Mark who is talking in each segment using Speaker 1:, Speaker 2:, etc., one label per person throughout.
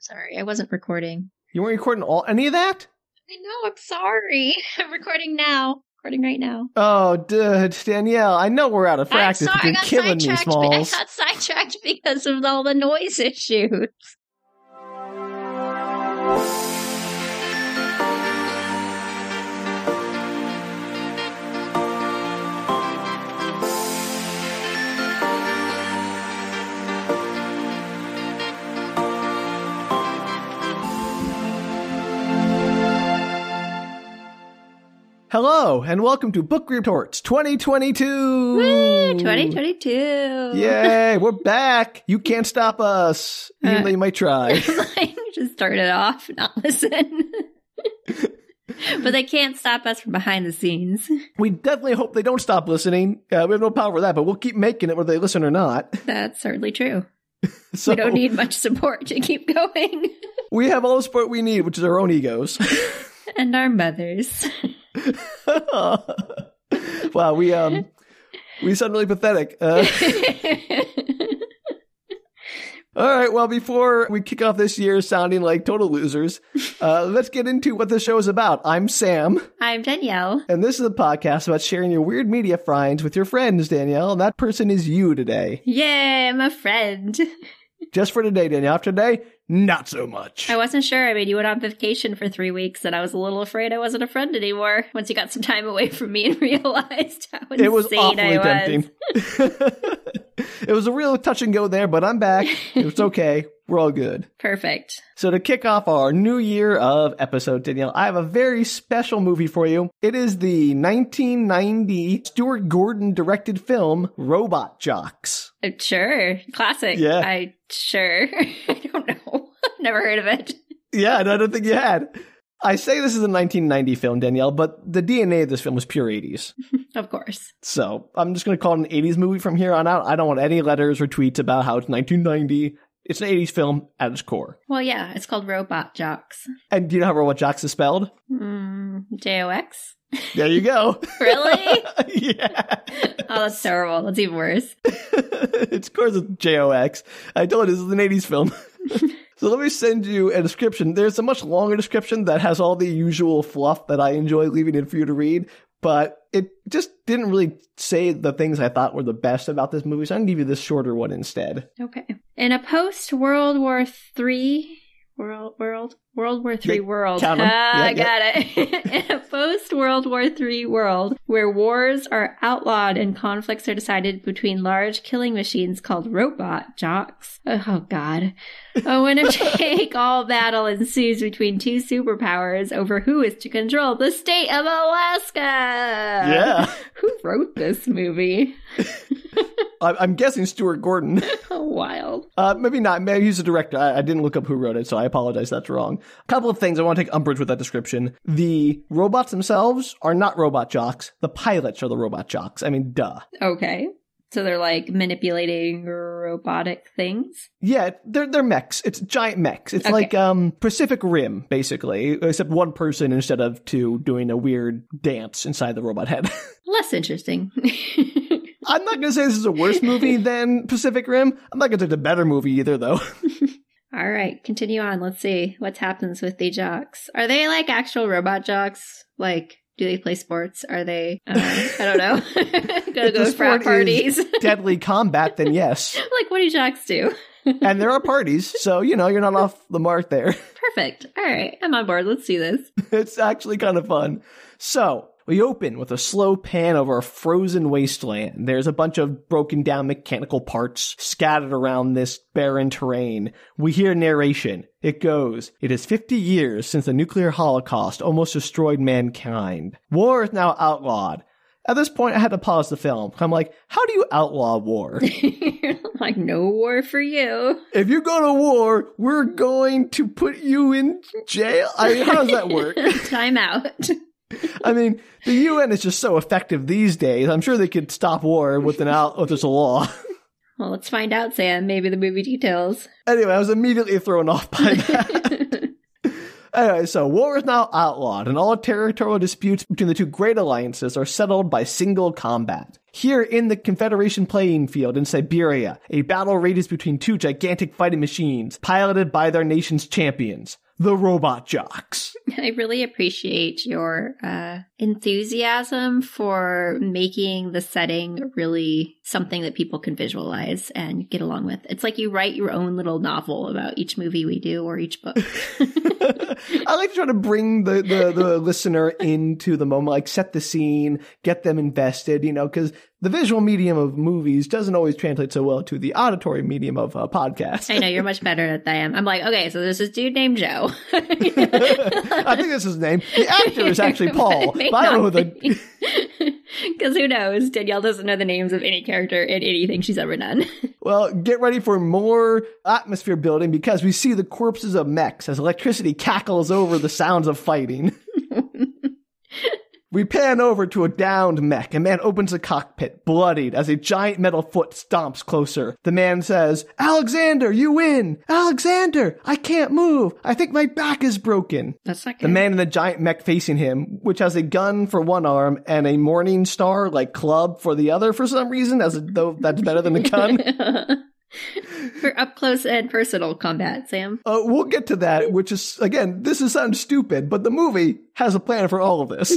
Speaker 1: Sorry, I wasn't recording.
Speaker 2: You weren't recording any of that?
Speaker 1: I know, I'm sorry. I'm recording now. Recording right now.
Speaker 2: Oh, Danielle, I know we're out of practice, but you're killing me, Smalls.
Speaker 1: I got sidetracked because of all the noise issues.
Speaker 2: Hello, and welcome to Book Retorts 2022!
Speaker 1: Woo, 2022!
Speaker 2: Yay, we're back! You can't stop us, even though you might try.
Speaker 1: Just start it off, not listen. But they can't stop us from behind the scenes.
Speaker 2: We definitely hope they don't stop listening. We have no power for that, but we'll keep making it whether they listen or not.
Speaker 1: That's certainly true.
Speaker 2: So,
Speaker 1: we don't need much support to keep going.
Speaker 2: We have all the support we need, which is our own egos.
Speaker 1: And our mothers.
Speaker 2: Wow, we sound really pathetic. All right, well, before we kick off this year sounding like total losers, let's get into what the show is about. I'm Sam.
Speaker 1: I'm Danielle.
Speaker 2: And this is a podcast about sharing your weird media finds with your friends, Danielle. And that person is you today.
Speaker 1: Yay, I'm a friend.
Speaker 2: Just for today, Danielle. After today, not so much.
Speaker 1: I wasn't sure. I mean, you went on vacation for 3 weeks, and I was a little afraid I wasn't a friend anymore once you got some time away from me and realized how insane
Speaker 2: it was awfully
Speaker 1: I
Speaker 2: tempting. It was a real touch and go there, but I'm back. It's okay. We're all good.
Speaker 1: Perfect.
Speaker 2: So to kick off our new year of episode, Danielle, I have a very special movie for you. It is the 1990 Stuart Gordon directed film, Robot Jox.
Speaker 1: Sure. Classic.
Speaker 2: Yeah.
Speaker 1: Sure. I don't know. I've never heard of it.
Speaker 2: Yeah, I don't think you had. I say this is a 1990 film, Danielle, but the DNA of this film was pure 80s.
Speaker 1: Of course.
Speaker 2: So I'm just going to call it an 80s movie from here on out. I don't want any letters or tweets about how it's 1990. It's an 80s film at its core.
Speaker 1: Well, yeah, it's called Robot Jox.
Speaker 2: And do you know how Robot Jox is spelled?
Speaker 1: J-O-X?
Speaker 2: There you go.
Speaker 1: Really?
Speaker 2: Yeah.
Speaker 1: Oh, that's terrible. That's even worse.
Speaker 2: It's, of course, it's J-O-X. I told you this is an 80s film. So let me send you a description. There's a much longer description that has all the usual fluff that I enjoy leaving in for you to read, but it just didn't really say the things I thought were the best about this movie, so I'm going to give you this shorter one instead.
Speaker 1: Okay. In a post-World War III... World War III world. I got it. In a post-World War III world where wars are outlawed and conflicts are decided between large killing machines called Robot Jox. Oh, God. A winner-take-all battle ensues between two superpowers over who is to control the state of Alaska.
Speaker 2: Yeah.
Speaker 1: Who wrote this movie?
Speaker 2: I'm guessing Stuart Gordon.
Speaker 1: Oh, wild.
Speaker 2: Maybe not. Maybe he's the director. I didn't look up who wrote it, so I apologize. That's wrong. A couple of things I want to take umbrage with that description. The robots themselves are not robot jocks. The pilots are the robot jocks. I mean, duh.
Speaker 1: Okay. So they're like manipulating robotic things?
Speaker 2: Yeah, they're mechs. It's giant mechs. It's like Pacific Rim, basically, except one person instead of two doing a weird dance inside the robot head.
Speaker 1: Less interesting.
Speaker 2: I'm not going to say this is a worse movie than Pacific Rim. I'm not going to say it's a better movie either, though.
Speaker 1: All right, continue on. Let's see what happens with the jocks. Are they like actual robot jocks? Like, do they play sports? Are they, I don't know, gonna go to frat parties?
Speaker 2: Deadly combat, then yes.
Speaker 1: Like, what do jocks do?
Speaker 2: And there are parties, so, you're not off the mark there.
Speaker 1: Perfect. All right, I'm on board. Let's see this.
Speaker 2: It's actually kind of fun. So, we open with a slow pan over a frozen wasteland. There's a bunch of broken down mechanical parts scattered around this barren terrain. We hear narration. It goes, "It is 50 years since the nuclear holocaust almost destroyed mankind. War is now outlawed." At this point, I had to pause the film. I'm like, how do you outlaw war?
Speaker 1: Like, no war for you.
Speaker 2: If you go to war, we're going to put you in jail? How does that work?
Speaker 1: Time out.
Speaker 2: I mean, the UN is just so effective these days. I'm sure they could stop war with just a law.
Speaker 1: Well, let's find out, Sam. Maybe the movie details.
Speaker 2: Anyway, I was immediately thrown off by that. Anyway, so war is now outlawed, and all territorial disputes between the two great alliances are settled by single combat. Here in the Confederation playing field in Siberia, a battle rages between two gigantic fighting machines, piloted by their nation's champions, the Robot Jox.
Speaker 1: I really appreciate your enthusiasm for making the setting really something that people can visualize and get along with. It's like you write your own little novel about each movie we do or each book.
Speaker 2: I like to try to bring the listener into the moment, like set the scene, get them invested, because the visual medium of movies doesn't always translate so well to the auditory medium of a podcast.
Speaker 1: I know, you're much better at that than I am. I'm like, okay, so there's this dude named Joe.
Speaker 2: I think that's his name. The actor is actually Paul. But I don't know
Speaker 1: because who knows? Danielle doesn't know the names of any character in anything she's ever done.
Speaker 2: Well, get ready for more atmosphere building because we see the corpses of mechs as electricity cackles over the sounds of fighting. We pan over to a downed mech. A man opens the cockpit, bloodied, as a giant metal foot stomps closer. The man says, "Alexander, you win! Alexander, I can't move. I think my back is broken."
Speaker 1: That's not good.
Speaker 2: The man in the giant mech facing him, which has a gun for one arm and a Morning Star, club for the other for some reason, as though that's better than a gun.
Speaker 1: For up close and personal combat, Sam.
Speaker 2: We'll get to that, which is, again, this sounds stupid, but the movie has a plan for all of this.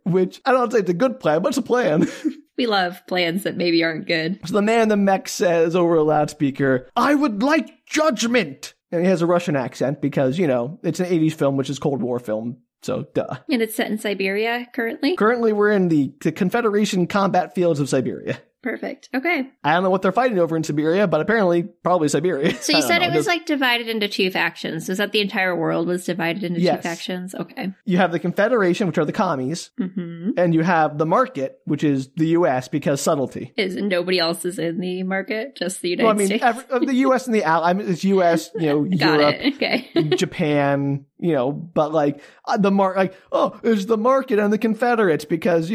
Speaker 2: Which, I don't want to say it's a good plan, but it's a plan.
Speaker 1: We love plans that maybe aren't good.
Speaker 2: So the man in the mech says over a loudspeaker, "I would like judgment." And he has a Russian accent because, it's an 80s film, which is Cold War film. So, duh.
Speaker 1: And it's set in Siberia currently?
Speaker 2: Currently, we're in the Confederation combat fields of Siberia.
Speaker 1: Perfect. Okay.
Speaker 2: I don't know what they're fighting over in Siberia, but apparently probably Siberia.
Speaker 1: So you said it was divided into two factions. Is that the entire world was divided into two factions? Okay.
Speaker 2: You have the Confederation, which are the commies, and you have the market, which is the U.S. because subtlety.
Speaker 1: Nobody else is in the market, just the United States?
Speaker 2: The U.S. and the Allies, it's U.S., Europe,
Speaker 1: okay.
Speaker 2: Japan, but it's the market and the Confederates because,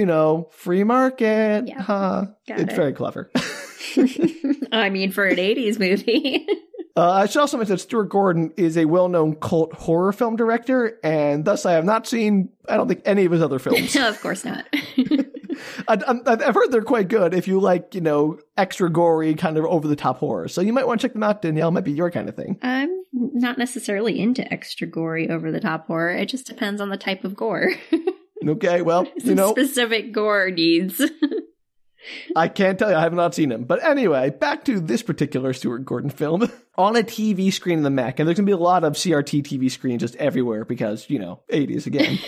Speaker 2: free market.
Speaker 1: Yeah.
Speaker 2: It's very clever.
Speaker 1: I mean, for an 80s movie.
Speaker 2: I should also mention that Stuart Gordon is a well-known cult horror film director, and thus I have not seen, I don't think, any of his other films.
Speaker 1: No, of course not.
Speaker 2: I've heard they're quite good if you like, extra gory, kind of over-the-top horror. So you might want to check them out, Danielle. It might be your kind of thing.
Speaker 1: I'm not necessarily into extra gory, over-the-top horror. It just depends on the type of gore.
Speaker 2: Okay, well,
Speaker 1: specific gore needs.
Speaker 2: I can't tell you. I have not seen him. But anyway, back to this particular Stuart Gordon film. On a TV screen in the mech, and there's going to be a lot of CRT TV screens just everywhere because, 80s again.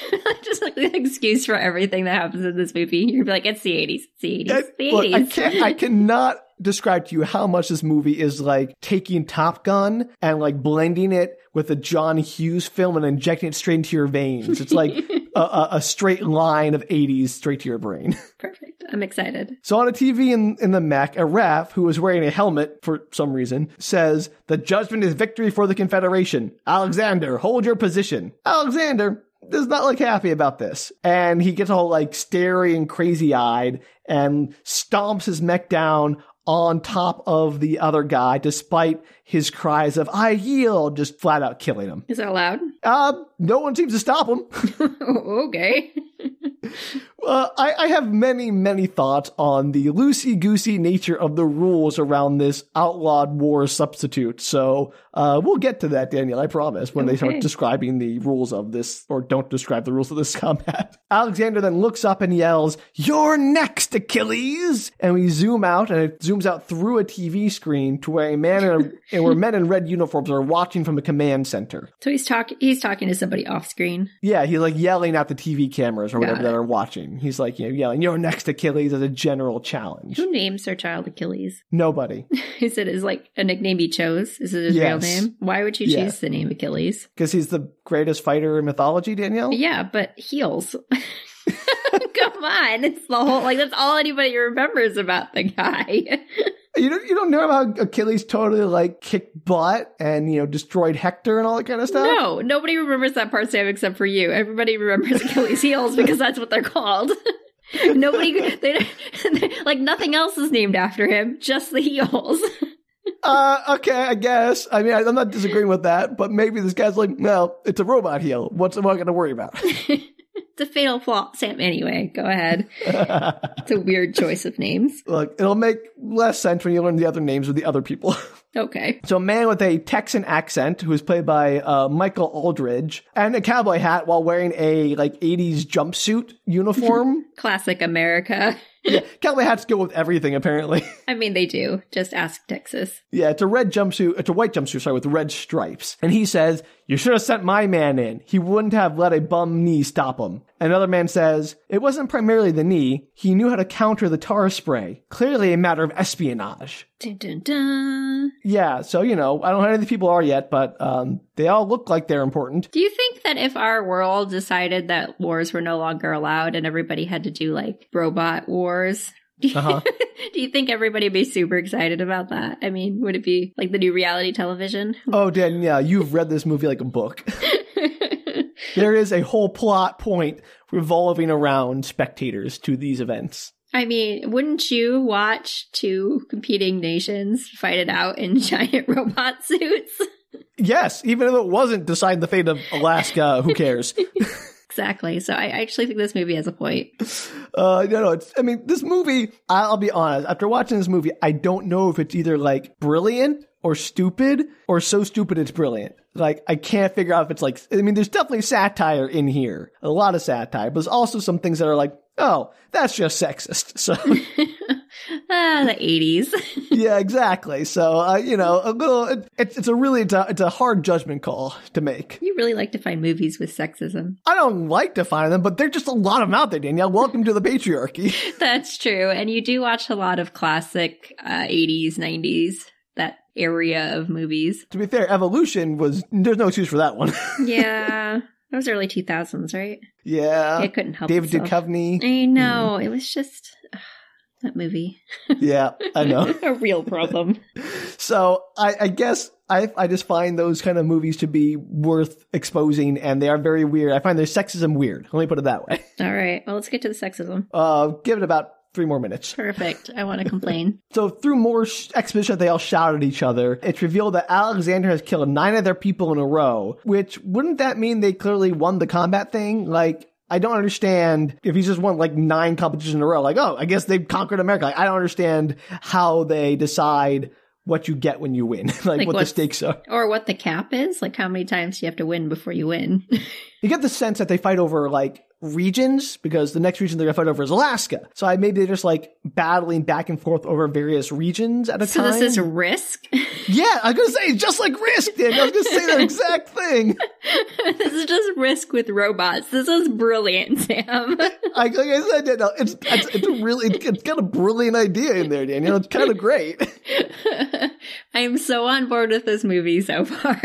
Speaker 1: Just the excuse for everything that happens in this movie. You're like, it's the 80s. It's the 80s. It's the 80s.
Speaker 2: Look, I cannot describe to you how much this movie is taking Top Gun and blending it with a John Hughes film and injecting it straight into your veins. It's like a straight line of 80s straight to your brain.
Speaker 1: Perfect. I'm excited.
Speaker 2: So on a TV in the mech, a ref who is wearing a helmet for some reason says, "The judgment is victory for the Confederation. Alexander, hold your position." Alexander is not happy about this. And he gets all starey and crazy eyed and stomps his mech down on top of the other guy, despite his cries of, "I yield," just flat out killing him.
Speaker 1: Is that allowed?
Speaker 2: No one seems to stop him.
Speaker 1: Okay.
Speaker 2: I have many, many thoughts on the loosey-goosey nature of the rules around this outlawed war substitute. So we'll get to that, Daniel, I promise, when they start describing the rules of this, or don't describe the rules of this combat. Alexander then looks up and yells, "You're next, Achilles!" And we zoom out, and it zooms out through a TV screen to where where men in red uniforms are watching from a command center.
Speaker 1: So he's talking to somebody off screen.
Speaker 2: Yeah, he's yelling at the TV cameras or whatever that are watching. He's yelling, "You're next, Achilles," as a general challenge.
Speaker 1: Who names their child Achilles?
Speaker 2: Nobody.
Speaker 1: Is it a nickname he chose? Is it his real name? Why would you choose the name Achilles?
Speaker 2: Because he's the greatest fighter in mythology, Danielle?
Speaker 1: Yeah, but heels. Come on. It's the whole, that's all anybody remembers about the guy.
Speaker 2: You don't know how Achilles totally kicked butt and, destroyed Hector and all that kind of stuff?
Speaker 1: No, nobody remembers that part, Sam, except for you. Everybody remembers Achilles' heels because that's what they're called. Nobody, nothing else is named after him, just the heels.
Speaker 2: Okay, I guess. I mean, I'm not disagreeing with that, but maybe this guy's well, it's a robot heel. What am I going to worry about?
Speaker 1: It's a fatal flaw. Sam, anyway, go ahead. It's a weird choice of names.
Speaker 2: Look, it'll make less sense when you learn the other names of the other people.
Speaker 1: Okay.
Speaker 2: So a man with a Texan accent who is played by Michael Aldridge and a cowboy hat while wearing a 80s jumpsuit uniform.
Speaker 1: Classic America.
Speaker 2: Yeah, cowboy hats go with everything, apparently.
Speaker 1: I mean, they do. Just ask Texas.
Speaker 2: Yeah, it's a white jumpsuit, with red stripes. And he says, "You should have sent my man in. He wouldn't have let a bum knee stop him." Another man says, "It wasn't primarily the knee. He knew how to counter the tar spray. Clearly a matter of espionage."
Speaker 1: Dun, dun, dun.
Speaker 2: Yeah, so, I don't know who any of the people are yet, but they all look like they're important.
Speaker 1: Do you think that if our world decided that wars were no longer allowed and everybody had to do, robot wars, do you think everybody would be super excited about that? I mean, would it be like the new reality television?
Speaker 2: Oh, Dan, yeah, you've read this movie like a book. There is a whole plot point revolving around spectators to these events.
Speaker 1: I mean, wouldn't you watch two competing nations fight it out in giant robot suits?
Speaker 2: Yes, even if it wasn't deciding the fate of Alaska, who cares?
Speaker 1: Exactly. So I actually think this movie has a point.
Speaker 2: This movie, I'll be honest, after watching this movie, I don't know if it's either brilliant or stupid or so stupid it's brilliant. I can't figure out if it's there's definitely satire in here. A lot of satire, but there's also some things that are oh, that's just sexist. So.
Speaker 1: The 80s.
Speaker 2: Yeah, exactly. So, a little, it's a hard judgment call to make.
Speaker 1: You really like to find movies with sexism.
Speaker 2: I don't like to find them, but there's just a lot of them out there, Danielle. Welcome to the patriarchy.
Speaker 1: That's true. And you do watch a lot of classic 80s, 90s, that area of movies.
Speaker 2: To be fair, Evolution there's no excuse for that one.
Speaker 1: Yeah. That was early 2000s, right?
Speaker 2: Yeah.
Speaker 1: It couldn't help
Speaker 2: David
Speaker 1: itself.
Speaker 2: Duchovny.
Speaker 1: I know. It was just that movie.
Speaker 2: Yeah, I know.
Speaker 1: A real problem.
Speaker 2: So I guess I just find those kind of movies to be worth exposing, and they are very weird. I find their sexism weird. Let me put it that way.
Speaker 1: All right. Well, let's get to the sexism.
Speaker 2: Give it about 3 more minutes.
Speaker 1: Perfect. I want to complain.
Speaker 2: So through more exposition that they all shout at each other, it's revealed that Alexander has killed 9 of their people in a row, which wouldn't that mean they clearly won the combat thing? I don't understand if he's just won 9 competitions in a row. I guess they've conquered America. I don't understand how they decide what you get when you win, what the stakes are.
Speaker 1: Or what the cap is, how many times do you have to win before you win?
Speaker 2: You get the sense that they fight over regions, because the next region they're going to fight over is Alaska. So maybe they're just battling back and forth over various regions at a time.
Speaker 1: So this is Risk?
Speaker 2: Yeah, I was going to say, just like Risk, Dan. I was going to say that exact thing.
Speaker 1: This is just Risk with robots. This is brilliant, Sam.
Speaker 2: Like I said, it's got a brilliant idea in there, Daniel. It's kind of great.
Speaker 1: I am so on board with this movie so far.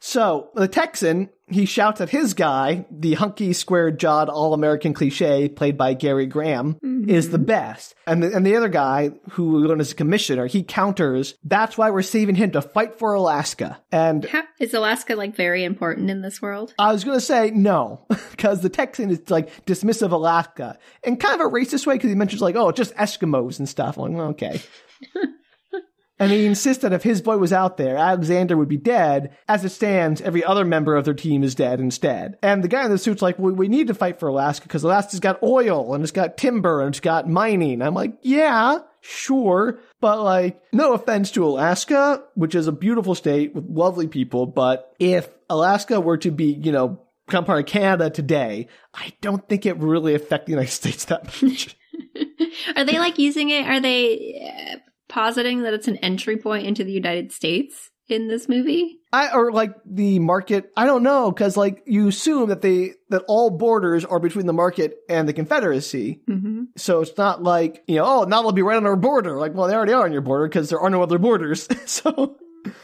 Speaker 2: So, the Texan, he shouts at his guy, the hunky, square-jawed, all-American cliche, played by Gary Graham, is the best. And the other guy, who we learn is a commissioner, he counters, "That's why we're saving him, to fight for Alaska." And
Speaker 1: is Alaska, very important in this world?
Speaker 2: I was going to say no, because the Texan is, dismissive of Alaska. In kind of a racist way, because he mentions, it's just Eskimos and stuff. I'm well, okay. And he insists that if his boy was out there, Alexander would be dead. As it stands, every other member of their team is dead instead. And the guy in the suit's we need to fight for Alaska because Alaska's got oil and it's got timber and it's got mining. I'm yeah, sure. But no offense to Alaska, which is a beautiful state with lovely people. But if Alaska were to be, become part of Canada today, I don't think it would really affect the United States that much.
Speaker 1: Are they using it? Are they positing that it's an entry point into the United States in this movie?
Speaker 2: The market, I don't know, because you assume that all borders are between the market and the Confederacy. Mm-hmm. So it's not now they'll be right on our border. Well, they already are on your border because there are no other borders. So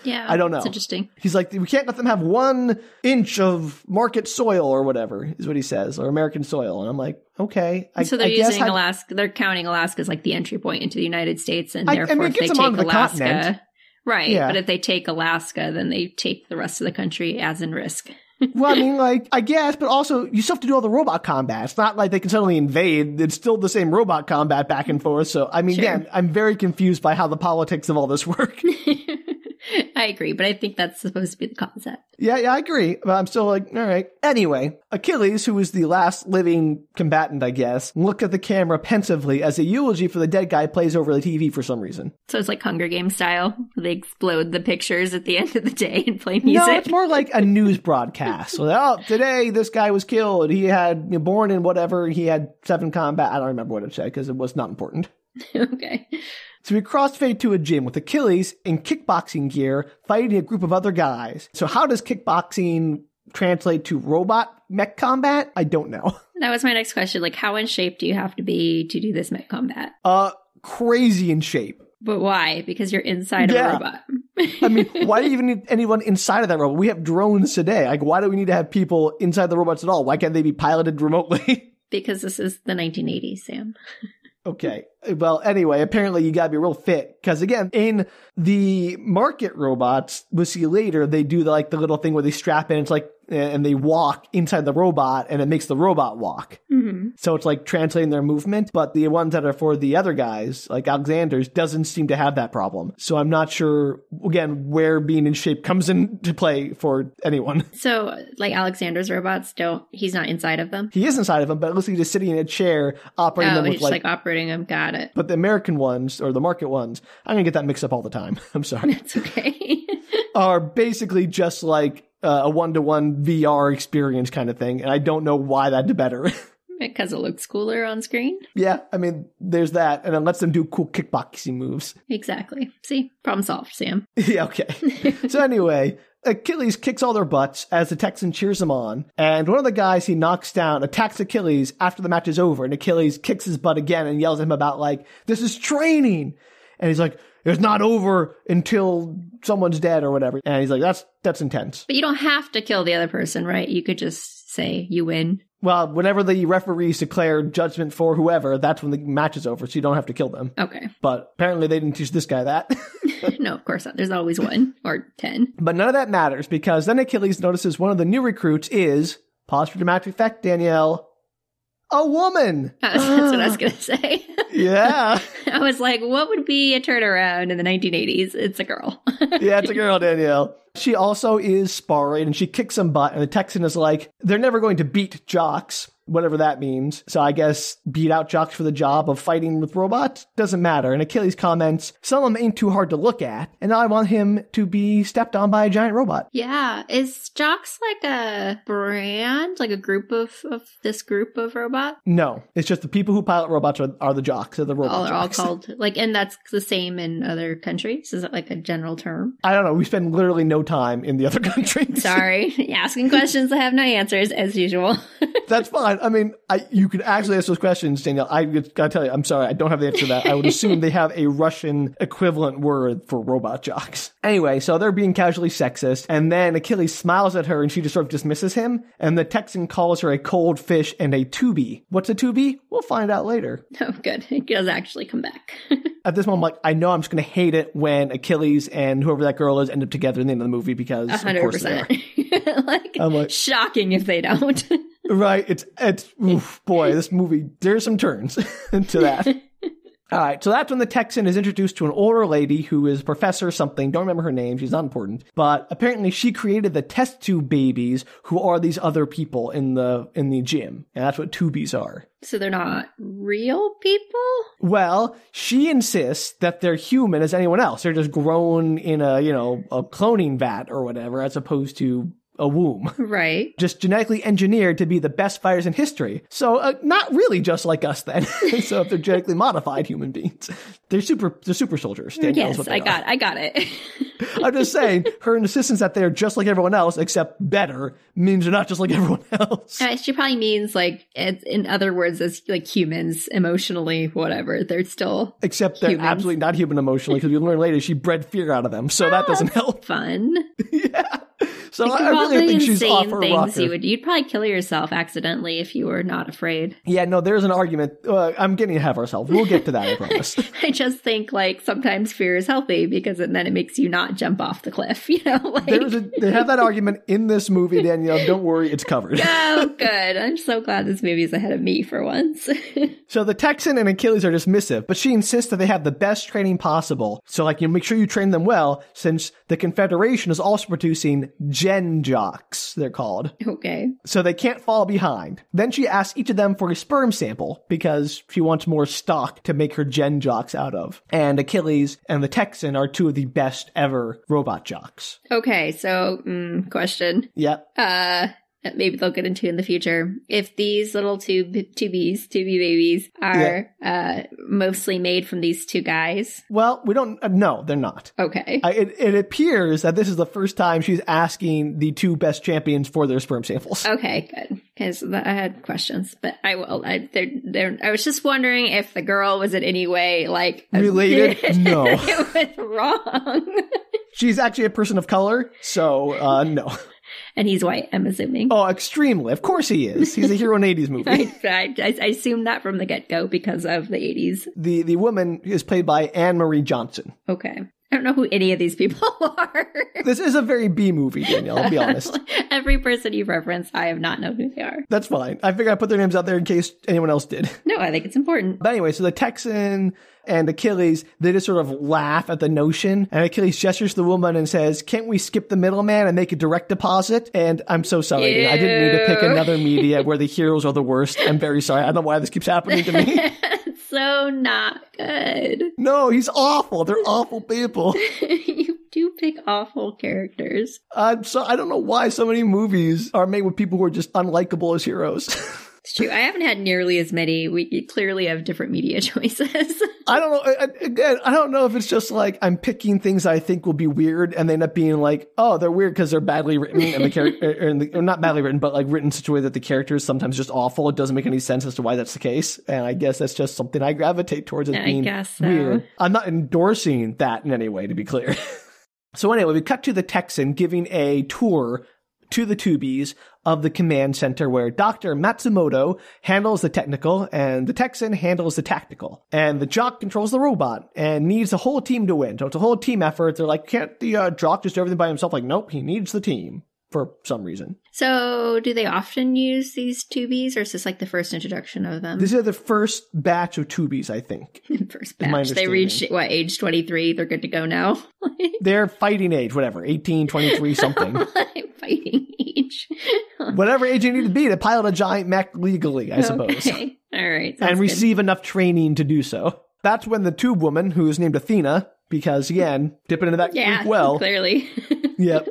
Speaker 1: yeah,
Speaker 2: I don't know.
Speaker 1: It's interesting.
Speaker 2: He's we can't let them have 1 inch of market soil or whatever, is what he says, or American soil. And I'm okay.
Speaker 1: So they're using Alaska. They're counting Alaska as the entry point into the United States, and therefore if they take Alaska, continent. Right? Yeah. But if they take Alaska, then they take the rest of the country as in Risk.
Speaker 2: Well, I guess, but also you still have to do all the robot combat. It's not they can suddenly invade. It's still the same robot combat back and forth. So,
Speaker 1: Sure.
Speaker 2: Again, I'm very confused by how the politics of all this work.
Speaker 1: I agree, but I think that's supposed to be the concept.
Speaker 2: Yeah, I agree. But I'm still like, all right. Anyway, Achilles, who was the last living combatant, I guess, looked at the camera pensively as a eulogy for the dead guy plays over the TV for some reason.
Speaker 1: So it's like Hunger Games style. They explode the pictures at the end of the day and play music.
Speaker 2: No, it's more like a news broadcast. So, oh, today this guy was killed. He had born in whatever. He had 7 combat. I don't remember what it said because it was not important.
Speaker 1: Okay.
Speaker 2: So we crossfade to a gym with Achilles in kickboxing gear fighting a group of other guys. So how does kickboxing translate to robot mech combat? I don't know.
Speaker 1: That was my next question. Like, how in shape do you have to be to do this mech combat?
Speaker 2: Crazy in shape.
Speaker 1: But why? Because you're inside of a robot.
Speaker 2: I mean, why do you even need anyone inside of that robot? We have drones today. Like, why do we need to have people inside the robots at all? Why can't they be piloted remotely?
Speaker 1: Because this is the 1980s, Sam.
Speaker 2: Okay. Well, anyway, apparently you gotta be real fit. Because again, in the market robots, we'll see later, they do the little thing where they strap in, it's like, and they walk inside the robot and it makes the robot walk. Mm-hmm. So it's like translating their movement. But the ones that are for the other guys, like Alexander's, doesn't seem to have that problem. So I'm not sure, again, where being in shape comes into play for anyone.
Speaker 1: So like Alexander's robots he's not inside of them?
Speaker 2: He is inside of them, but it looks like he's just sitting in a chair operating them with
Speaker 1: he's like operating them. Got it.
Speaker 2: But the American ones, or the market ones, I'm going to get that mixed up all the time. I'm sorry.
Speaker 1: That's okay.
Speaker 2: Are basically just like a one-to-one VR experience kind of thing. And I don't know why that's better.
Speaker 1: Because it looks cooler on screen?
Speaker 2: Yeah, I mean, there's that. And it lets them do cool kickboxing moves.
Speaker 1: Exactly. See? Problem solved, Sam.
Speaker 2: Yeah, okay. So anyway, Achilles kicks all their butts as the Texan cheers him on. And one of the guys he knocks down attacks Achilles after the match is over. And Achilles kicks his butt again and yells at him about, like, this is training. And he's like, it's not over until someone's dead or whatever. And he's like, that's intense.
Speaker 1: But you don't have to kill the other person, right? You could just say you win.
Speaker 2: Well, whenever the referees declare judgment for whoever, that's when the match is over, so you don't have to kill them.
Speaker 1: Okay.
Speaker 2: But apparently they didn't teach this guy that.
Speaker 1: No, of course not. There's always 1 or 10.
Speaker 2: But none of that matters, because then Achilles notices one of the new recruits is, pause for dramatic effect, Danielle, a woman.
Speaker 1: That's what I was going to say.
Speaker 2: Yeah.
Speaker 1: I was like, what would be a turnaround in the 1980s? It's a girl.
Speaker 2: Yeah, it's a girl, Danielle. She also is sparring, and she kicks some butt, and the Texan is like, they're never going to beat Jox, whatever that means. So I guess beat out Jox for the job of fighting with robots? Doesn't matter. And Achilles comments, some of them ain't too hard to look at, and I want him to be stepped on by a giant robot.
Speaker 1: Yeah. Is Jox like a brand? Like a group of this group of robots?
Speaker 2: No. It's just the people who pilot robots are the Jox, or the robot
Speaker 1: They're all called, like, and that's the same in other countries? Is it like a general term?
Speaker 2: I don't know. We spend literally no time in the other countries.
Speaker 1: Sorry. Asking questions that have no answers, as usual.
Speaker 2: That's fine. I mean, you could actually ask those questions, Danielle. I gotta tell you, I'm sorry, I don't have the answer to that. I would assume they have a Russian equivalent word for robot Jox. Anyway, so they're being casually sexist, and then Achilles smiles at her and she just sort of dismisses him, and the Texan calls her a cold fish and a tubie. What's a tubie? We'll find out later.
Speaker 1: Oh, good. It does actually come back.
Speaker 2: At this moment, I'm like, I know I'm just going to hate it when Achilles and whoever that girl is end up together in the end of the movie, because 100%. Of course they are.
Speaker 1: like, shocking if they don't.
Speaker 2: Right. It's oof, boy, this movie, there's some turns to that. All right. So that's when the Texan is introduced to an older lady who is Professor something. Don't remember her name. She's not important. But apparently she created the test tube babies, who are these other people in the gym. And that's what tubies are.
Speaker 1: So they're not real people?
Speaker 2: Well, she insists that they're human as anyone else. They're just grown in a cloning vat or whatever, as opposed to a womb. Right. Just genetically engineered to be the best fighters in history. So not really just like us then. So if they're genetically modified human beings, they're super soldiers.
Speaker 1: Yes, I got it.
Speaker 2: I'm just saying, her insistence that they're just like everyone else, except better, means they're not just like everyone else.
Speaker 1: She probably means, like, in other words, as like humans, emotionally, whatever. They're still
Speaker 2: except they're
Speaker 1: humans.
Speaker 2: Absolutely not human emotionally, because we learn later she bred fear out of them. So that doesn't help.
Speaker 1: Fun.
Speaker 2: Yeah. So I really think she's off her rocker.
Speaker 1: You'd probably kill yourself accidentally if you were not afraid.
Speaker 2: Yeah, no, there's an argument. I'm getting ahead of ourselves. We'll get to that, I promise.
Speaker 1: I just think, like, sometimes fear is healthy because then it makes you not jump off the cliff, you know? Like...
Speaker 2: They have that argument in this movie, Danielle. Don't worry, it's covered.
Speaker 1: Oh, good. I'm so glad this movie is ahead of me for once.
Speaker 2: So the Texan and Achilles are dismissive, but she insists that they have the best training possible. So, like, you make sure you train them well, since the Confederation is also producing Gen Jox, they're called.
Speaker 1: Okay.
Speaker 2: So they can't fall behind. Then she asks each of them for a sperm sample because she wants more stock to make her Gen Jox out of. And Achilles and the Texan are two of the best ever Robot Jox.
Speaker 1: Okay, so, question.
Speaker 2: Yep.
Speaker 1: Maybe they'll get into in the future. If these little tubie babies are mostly made from these two guys.
Speaker 2: Well, we don't, no, they're not.
Speaker 1: Okay.
Speaker 2: It appears that this is the first time she's asking the two best champions for their sperm samples.
Speaker 1: Okay, good. Because I had questions, but I will. I was just wondering if the girl was in any way, like...
Speaker 2: related? No.
Speaker 1: It was wrong.
Speaker 2: She's actually a person of color, so no.
Speaker 1: And he's white, I'm assuming.
Speaker 2: Oh, extremely. Of course he is. He's a hero in an 80s movie.
Speaker 1: I assumed that from the get-go because of the 80s.
Speaker 2: The woman is played by Anne-Marie Johnson.
Speaker 1: Okay. I don't know who any of these people are.
Speaker 2: This is a very B movie, Danielle, I'll be honest.
Speaker 1: Every person you've referenced, I have not known who they are.
Speaker 2: That's fine. I figured I'd put their names out there in case anyone else did.
Speaker 1: No, I think it's important.
Speaker 2: But anyway, so the Texan and Achilles, they just sort of laugh at the notion. And Achilles gestures to the woman and says, can't we skip the middleman and make a direct deposit? And I'm so sorry. I didn't mean to pick another media where the heroes are the worst. I'm very sorry. I don't know why this keeps happening to me.
Speaker 1: So not good.
Speaker 2: No, he's awful. They're awful people.
Speaker 1: You do pick awful characters.
Speaker 2: I don't know why so many movies are made with people who are just unlikable as heroes.
Speaker 1: It's true. I haven't had nearly as many. We clearly have different media choices.
Speaker 2: I don't know. Again, I don't know if it's just like I'm picking things I think will be weird and they end up being like, oh, they're weird because they're badly written and the character, or not badly written, but like written in such a way that the character is sometimes just awful. It doesn't make any sense as to why that's the case. And I guess that's just something I gravitate towards as being weird. I'm not endorsing that in any way, to be clear. So anyway, we cut to the Texan giving a tour to the Tubies of the command center where Dr. Matsumoto handles the technical and the Texan handles the tactical. And the Jock controls the robot and needs the whole team to win. So it's a whole team effort. They're like, can't the Jock just do everything by himself? Like, nope, he needs the team for some reason.
Speaker 1: So do they often use these Tubies, or is this like the first introduction of them?
Speaker 2: This is the first batch of Tubies, I think.
Speaker 1: First batch. They reached, what, age 23? They're good to go now?
Speaker 2: They're fighting age, whatever, 18, 23, something.
Speaker 1: Fighting age.
Speaker 2: Whatever age you need to be to pilot a giant mech legally, I suppose.
Speaker 1: Okay. All right.
Speaker 2: And receive enough training to do so. That's when the tube woman, who is named Athena, because, again, dipping into that Greek well.
Speaker 1: Clearly.
Speaker 2: Yep.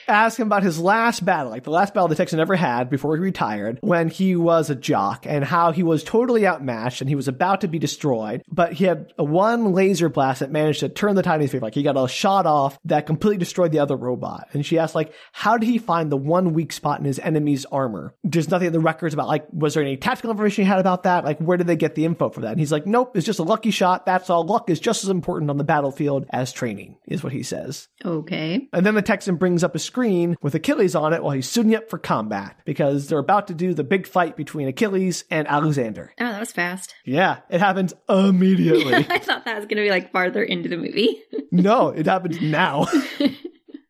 Speaker 2: Ask him about his last battle, like the last battle the Texan ever had before he retired, when he was a jock, and how he was totally outmatched and he was about to be destroyed. But he had one laser blast that managed to turn the tide in his favor. Like he got a shot off that completely destroyed the other robot. And she asked, like, how did he find the one weak spot in his enemy's armor? There's nothing in the records about, like, was there any tactical information he had about that? Like, where did they get the info for that? And he's like, nope, it's just a lucky shot. That's all. Luck is just as important on the battlefield as training, is what he says.
Speaker 1: Okay.
Speaker 2: And then the Texan brings up a screen with Achilles on it while he's suiting up for combat, because they're about to do the big fight between Achilles and Alexander.
Speaker 1: Oh, that was fast.
Speaker 2: Yeah, it happens immediately.
Speaker 1: I thought that was going to be like farther into the movie.
Speaker 2: No, it happens now.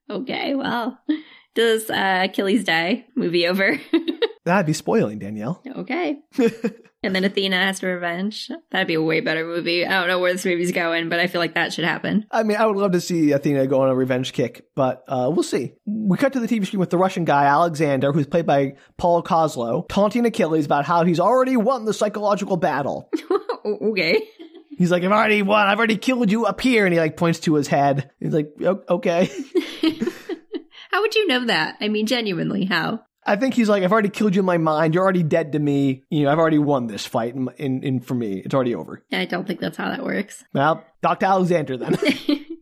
Speaker 1: Okay, well, does Achilles die? Movie over.
Speaker 2: That'd be spoiling, Danielle.
Speaker 1: Okay. And then Athena has to revenge. That'd be a way better movie. I don't know where this movie's going, but I feel like that should happen.
Speaker 2: I mean, I would love to see Athena go on a revenge kick, but we'll see. We cut to the TV screen with the Russian guy, Alexander, who's played by Paul Kozlow, taunting Achilles about how he's already won the psychological battle.
Speaker 1: Okay.
Speaker 2: He's like, I've already won. I've already killed you up here. And he like points to his head. He's like, okay.
Speaker 1: How would you know that? I mean, genuinely, how?
Speaker 2: I think he's like, I've already killed you in my mind. You're already dead to me. You know, I've already won this fight in for me. It's already over.
Speaker 1: I don't think that's how that works.
Speaker 2: Well, Dr. Alexander then.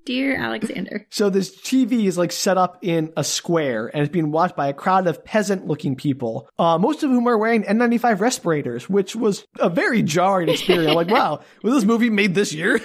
Speaker 1: Dear Alexander.
Speaker 2: So this TV is like set up in a square and it's being watched by a crowd of peasant-looking people, most of whom are wearing N95 respirators, which was a very jarring experience. I'm like, wow, was this movie made this year?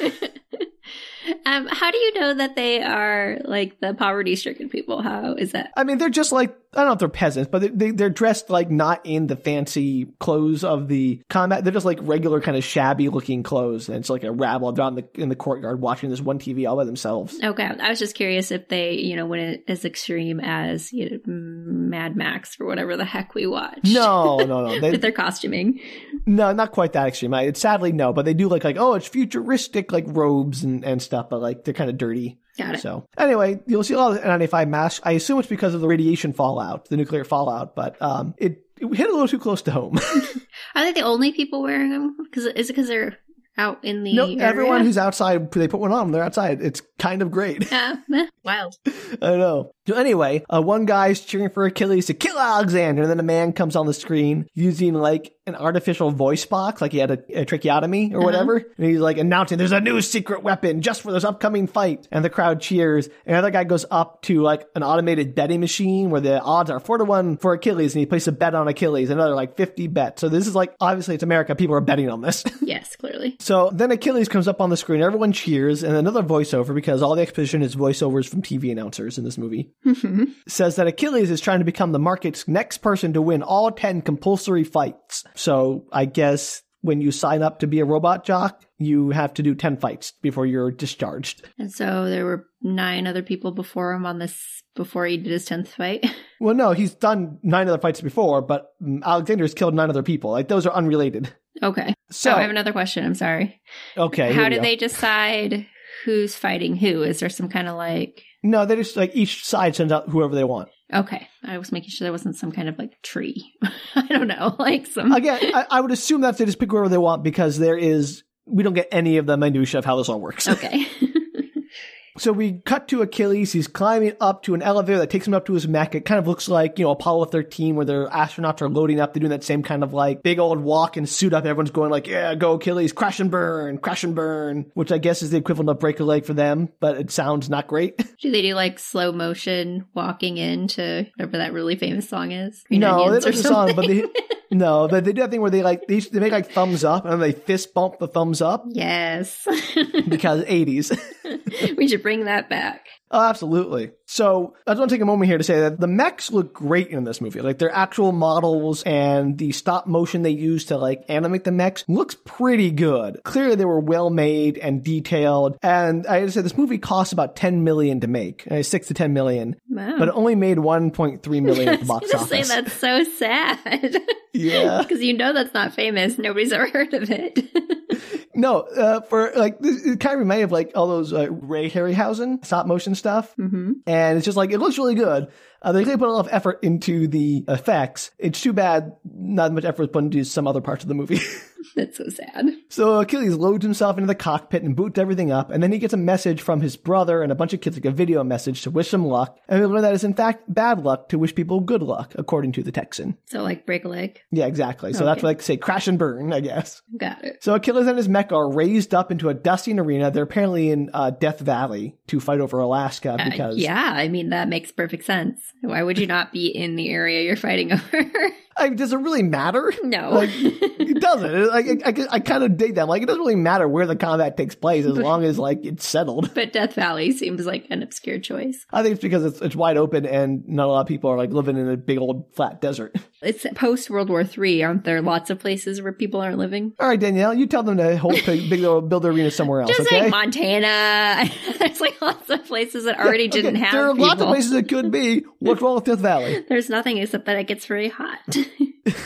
Speaker 1: How do you know that they are like the poverty-stricken people? How is that?
Speaker 2: I mean, they're just like, I don't know if they're peasants, but they're dressed like not in the fancy clothes of the combat. They're just like regular kind of shabby looking clothes. And it's like a rabble. They're in the courtyard watching this one TV all by themselves.
Speaker 1: Okay. I was just curious if they, went as extreme as Mad Max or whatever the heck we watched.
Speaker 2: No.
Speaker 1: With their costuming.
Speaker 2: No, not quite that extreme. Sadly, no. But they do look like, oh, it's futuristic, like robes and stuff, but like they're kind of dirty.
Speaker 1: Got it.
Speaker 2: So anyway, you'll see a lot of N95 masks. I assume it's because of the radiation fallout, the nuclear fallout, but it hit a little too close to home.
Speaker 1: Are they the only people wearing them? Is it because they're out in the area?
Speaker 2: Everyone who's outside, they put one on, they're outside. It's kind of great.
Speaker 1: Wild.
Speaker 2: I know. So anyway, one guy's cheering for Achilles to kill Alexander, and then a man comes on the screen using like an artificial voice box, like he had a tracheotomy or whatever, and he's like announcing there's a new secret weapon just for this upcoming fight, and the crowd cheers. And another guy goes up to like an automated betting machine where the odds are 4-1 for Achilles, and he places a bet on Achilles, another like 50 bets. So this is like, obviously it's America, people are betting on this.
Speaker 1: Yes, clearly.
Speaker 2: So then Achilles comes up on the screen, everyone cheers, and another voiceover, because all the exposition is voiceovers from TV announcers in this movie, says that Achilles is trying to become the market's next person to win all 10 compulsory fights. So I guess when you sign up to be a robot jock, you have to do 10 fights before you're discharged.
Speaker 1: And so there were 9 other people before him on this, before he did his 10th fight?
Speaker 2: Well, no, he's done 9 other fights before, but Alexander's killed 9 other people. Like, those are unrelated.
Speaker 1: Okay. So I have another question. I'm sorry.
Speaker 2: Okay.
Speaker 1: How do they decide who's fighting who? Is there some kind of like...
Speaker 2: No, they just like each side sends out whoever they want.
Speaker 1: Okay. I was making sure there wasn't some kind of like tree. I don't know. Like some...
Speaker 2: Again, I would assume that they just pick whoever they want, because we don't get any of the minutiae of how this all works.
Speaker 1: Okay.
Speaker 2: So we cut to Achilles. He's climbing up to an elevator that takes him up to his mech. It kind of looks like, Apollo 13, where their astronauts are loading up. They're doing that same kind of like big old walk and suit up. Everyone's going like, yeah, go Achilles, crash and burn, which I guess is the equivalent of break a leg for them, but it sounds not great.
Speaker 1: Do they do like slow motion walking into whatever that really famous song is?
Speaker 2: No, they don't do the song, but they do that thing where they make like thumbs up and then they fist bump the thumbs up.
Speaker 1: Yes.
Speaker 2: Because 80s.
Speaker 1: We should bring that back.
Speaker 2: Oh, absolutely. So I just want to take a moment here to say that the mechs look great in this movie. Like, their actual models and the stop motion they use to like animate the mechs looks pretty good. Clearly they were well made and detailed. And I just said this movie cost about $10 million to make, 6 to 10 million.
Speaker 1: Wow.
Speaker 2: But it only made 1.3 million at the box office.
Speaker 1: I was going to say, that's so sad.
Speaker 2: Yeah.
Speaker 1: Because that's not famous. Nobody's ever heard of it.
Speaker 2: No, for like, it kind of reminded me of like all those Ray Harryhausen stop motion stuff. Mm-hmm. And it's just like, it looks really good. They really put a lot of effort into the effects. It's too bad not much effort was put into some other parts of the movie.
Speaker 1: That's so sad.
Speaker 2: So Achilles loads himself into the cockpit and boots everything up, and then he gets a message from his brother and a bunch of kids, like a video message to wish him luck. And we learn that it's in fact bad luck to wish people good luck, according to the Texan.
Speaker 1: So like break a leg?
Speaker 2: Yeah, exactly. So that's like, say, crash and burn, I guess.
Speaker 1: Got it.
Speaker 2: So Achilles and his mech are raised up into a dusting arena. They're apparently in Death Valley to fight over Alaska because...
Speaker 1: yeah, I mean, that makes perfect sense. Why would you not be in the area you're fighting over?
Speaker 2: Does it really matter?
Speaker 1: No.
Speaker 2: Like, it doesn't. I kind of dig that. Like, it doesn't really matter where the combat takes place as long as, like, it's settled.
Speaker 1: But Death Valley seems like an obscure choice.
Speaker 2: I think it's because it's wide open and not a lot of people are, like, living in a big old flat desert.
Speaker 1: It's post-World War III. Aren't there lots of places where people aren't living?
Speaker 2: All right, Danielle, you tell them to build their arena somewhere else,
Speaker 1: just
Speaker 2: okay?
Speaker 1: like Montana. There's, like, lots of places that already didn't have
Speaker 2: There are
Speaker 1: people.
Speaker 2: lots of places it could be. What's wrong with Death Valley?
Speaker 1: There's nothing except that it gets very hot.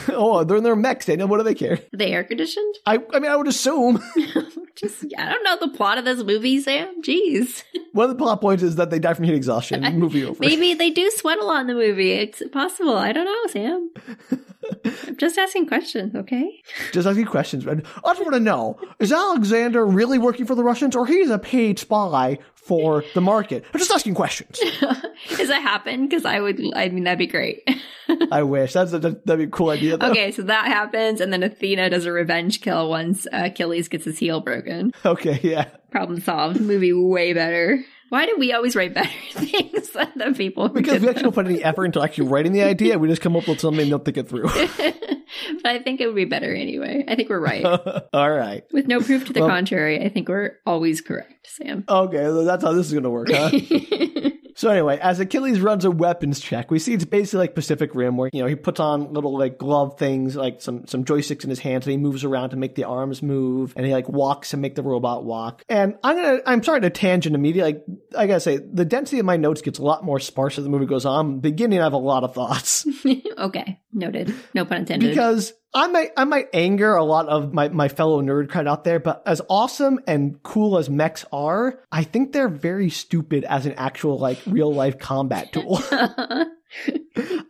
Speaker 2: Oh, they're in their mechs, Daniel. What do they care?
Speaker 1: Are they air conditioned?
Speaker 2: I mean, I would assume.
Speaker 1: I don't know the plot of this movie, Sam. Jeez.
Speaker 2: One of the plot points is that they die from heat exhaustion. Movie over.
Speaker 1: Maybe they do sweat a lot in the movie. It's possible. I don't know, Sam. I'm just asking questions, okay?
Speaker 2: Just asking questions. I just want to know, is Alexander really working for the Russians, or he's a paid spy for the market? I'm just asking questions.
Speaker 1: Does that happen? Because that'd be great.
Speaker 2: I wish. That'd be a cool idea, though.
Speaker 1: Okay, so that happens, and then Athena does a revenge kill once Achilles gets his heel broken.
Speaker 2: Okay, yeah.
Speaker 1: Problem solved. Movie way better. Why do we always write better things than the people who
Speaker 2: Because we
Speaker 1: did
Speaker 2: actually don't put any effort into actually writing the idea. We just come up with something and don't think it through.
Speaker 1: But I think it would be better anyway. I think we're right.
Speaker 2: All right.
Speaker 1: With no proof to the contrary, I think we're always correct, Sam.
Speaker 2: Okay, well, that's how this is going to work, huh? So anyway, as Achilles runs a weapons check, we see it's basically like Pacific Rim where, he puts on little like glove things, like some joysticks in his hands, and he moves around to make the arms move, and he like walks to make the robot walk. And I'm sorry to tangent immediately. Like, I gotta say, the density of my notes gets a lot more sparse as the movie goes on. Beginning, I have a lot of thoughts.
Speaker 1: Okay, noted. No pun intended.
Speaker 2: Because I might anger a lot of my fellow nerd crowd out there, but as awesome and cool as mechs are, I think they're very stupid as an actual like real life combat tool.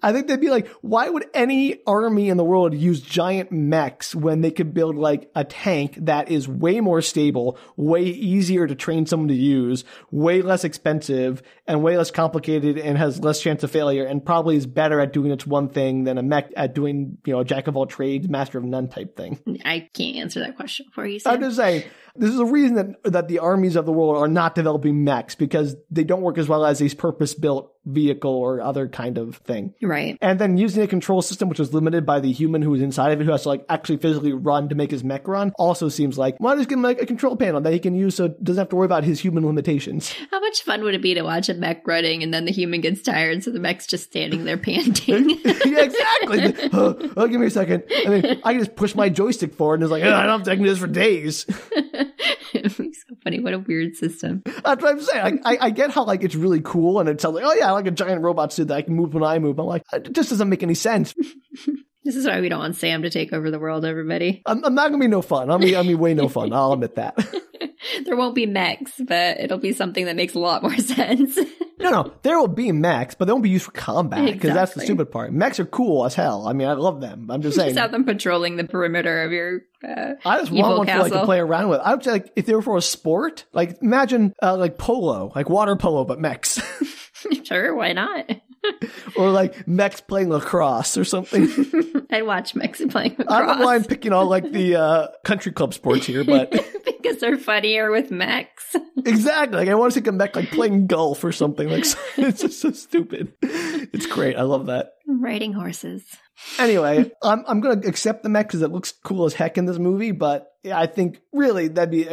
Speaker 2: I think they'd be like, why would any army in the world use giant mechs when they could build like a tank that is way more stable, way easier to train someone to use, way less expensive, and way less complicated and has less chance of failure, and probably is better at doing its one thing than a mech at doing, a jack of all trades, master of none type thing.
Speaker 1: I can't answer that question for you, Sam.
Speaker 2: I'm just saying, this is a reason that the armies of the world are not developing mechs, because they don't work as well as these purpose-built vehicle or other kind of thing.
Speaker 1: Right.
Speaker 2: And then using a control system which was limited by the human who is inside of it, who has to like actually physically run to make his mech run, also seems like, why just give him like a control panel that he can use so it doesn't have to worry about his human limitations.
Speaker 1: How much fun would it be to watch a mech running and then the human gets tired, so the mech's just standing there panting?
Speaker 2: Yeah, exactly. Give me a second. I mean, I can just push my joystick forward and it's like, I don't have to do this for days.
Speaker 1: It'd be so funny. What a weird system.
Speaker 2: That's what I'm saying. I get how like it's really cool and it's like, oh yeah, I like a giant robot suit that I can move when I move. I'm like, it just doesn't make any sense.
Speaker 1: This is why we don't want Sam to take over the world, everybody.
Speaker 2: I'm not going to be no fun. I'll be way no fun. I'll admit that.
Speaker 1: There won't be mechs, but it'll be something that makes a lot more sense.
Speaker 2: No, there will be mechs, but they won't be used for combat, because that's the stupid part. Mechs are cool as hell. I mean, I love them. I'm just saying.
Speaker 1: Just have them patrolling the perimeter of your
Speaker 2: I just want one for, like, to play around with. I would say, like, if they were for a sport, like, imagine, like, polo, like water polo, but mechs.
Speaker 1: Sure, why not?
Speaker 2: Or like mechs playing lacrosse or something.
Speaker 1: I'd watch mechs playing lacrosse.
Speaker 2: I don't know why I'm picking all like the country club sports here, but
Speaker 1: because they're funnier with mechs.
Speaker 2: Exactly. Like I want to see a mech like playing golf or something. Like it's just so stupid. It's great. I love that.
Speaker 1: Riding horses.
Speaker 2: Anyway, I'm going to accept the mech because it looks cool as heck in this movie, but yeah, I think really that'd be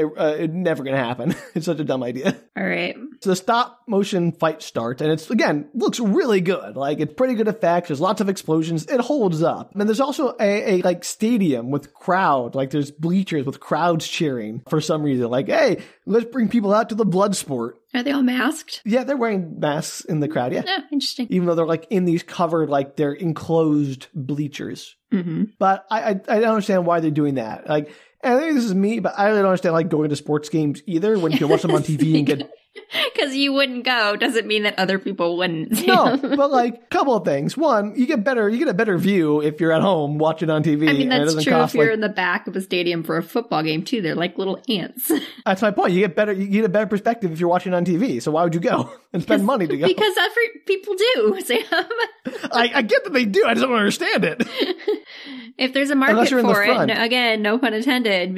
Speaker 2: never going to happen. It's such a dumb idea.
Speaker 1: All right.
Speaker 2: So the stop motion fight starts, and it's, again, looks really good. Like, it's pretty good effects. There's lots of explosions. It holds up. And there's also a like stadium with crowd. Like, there's bleachers with crowds cheering for some reason. Like, hey, let's bring people out to the blood sport.
Speaker 1: Are they all masked?
Speaker 2: Yeah, they're wearing masks in the crowd, yeah.
Speaker 1: Oh, interesting.
Speaker 2: Even though they're like in these covered, like they're enclosed bleachers.
Speaker 1: Mm-hmm.
Speaker 2: But I don't understand why they're doing that. Like, and I think this is me, but I really don't understand like going to sports games either when you can watch them on TV and get...
Speaker 1: Because you wouldn't go doesn't mean that other people wouldn't.
Speaker 2: No, but like a couple of things. One, you get a better view if you're at home watching on TV.
Speaker 1: I mean, that's true if you're in the back of a stadium for a football game too. They're like little ants. That's
Speaker 2: my point. You get a better perspective if you're watching on TV. So why would you go and spend money to go?
Speaker 1: Because people do, Sam.
Speaker 2: I get that they do. I just don't understand it.
Speaker 1: If there's a market for it, again, no pun intended,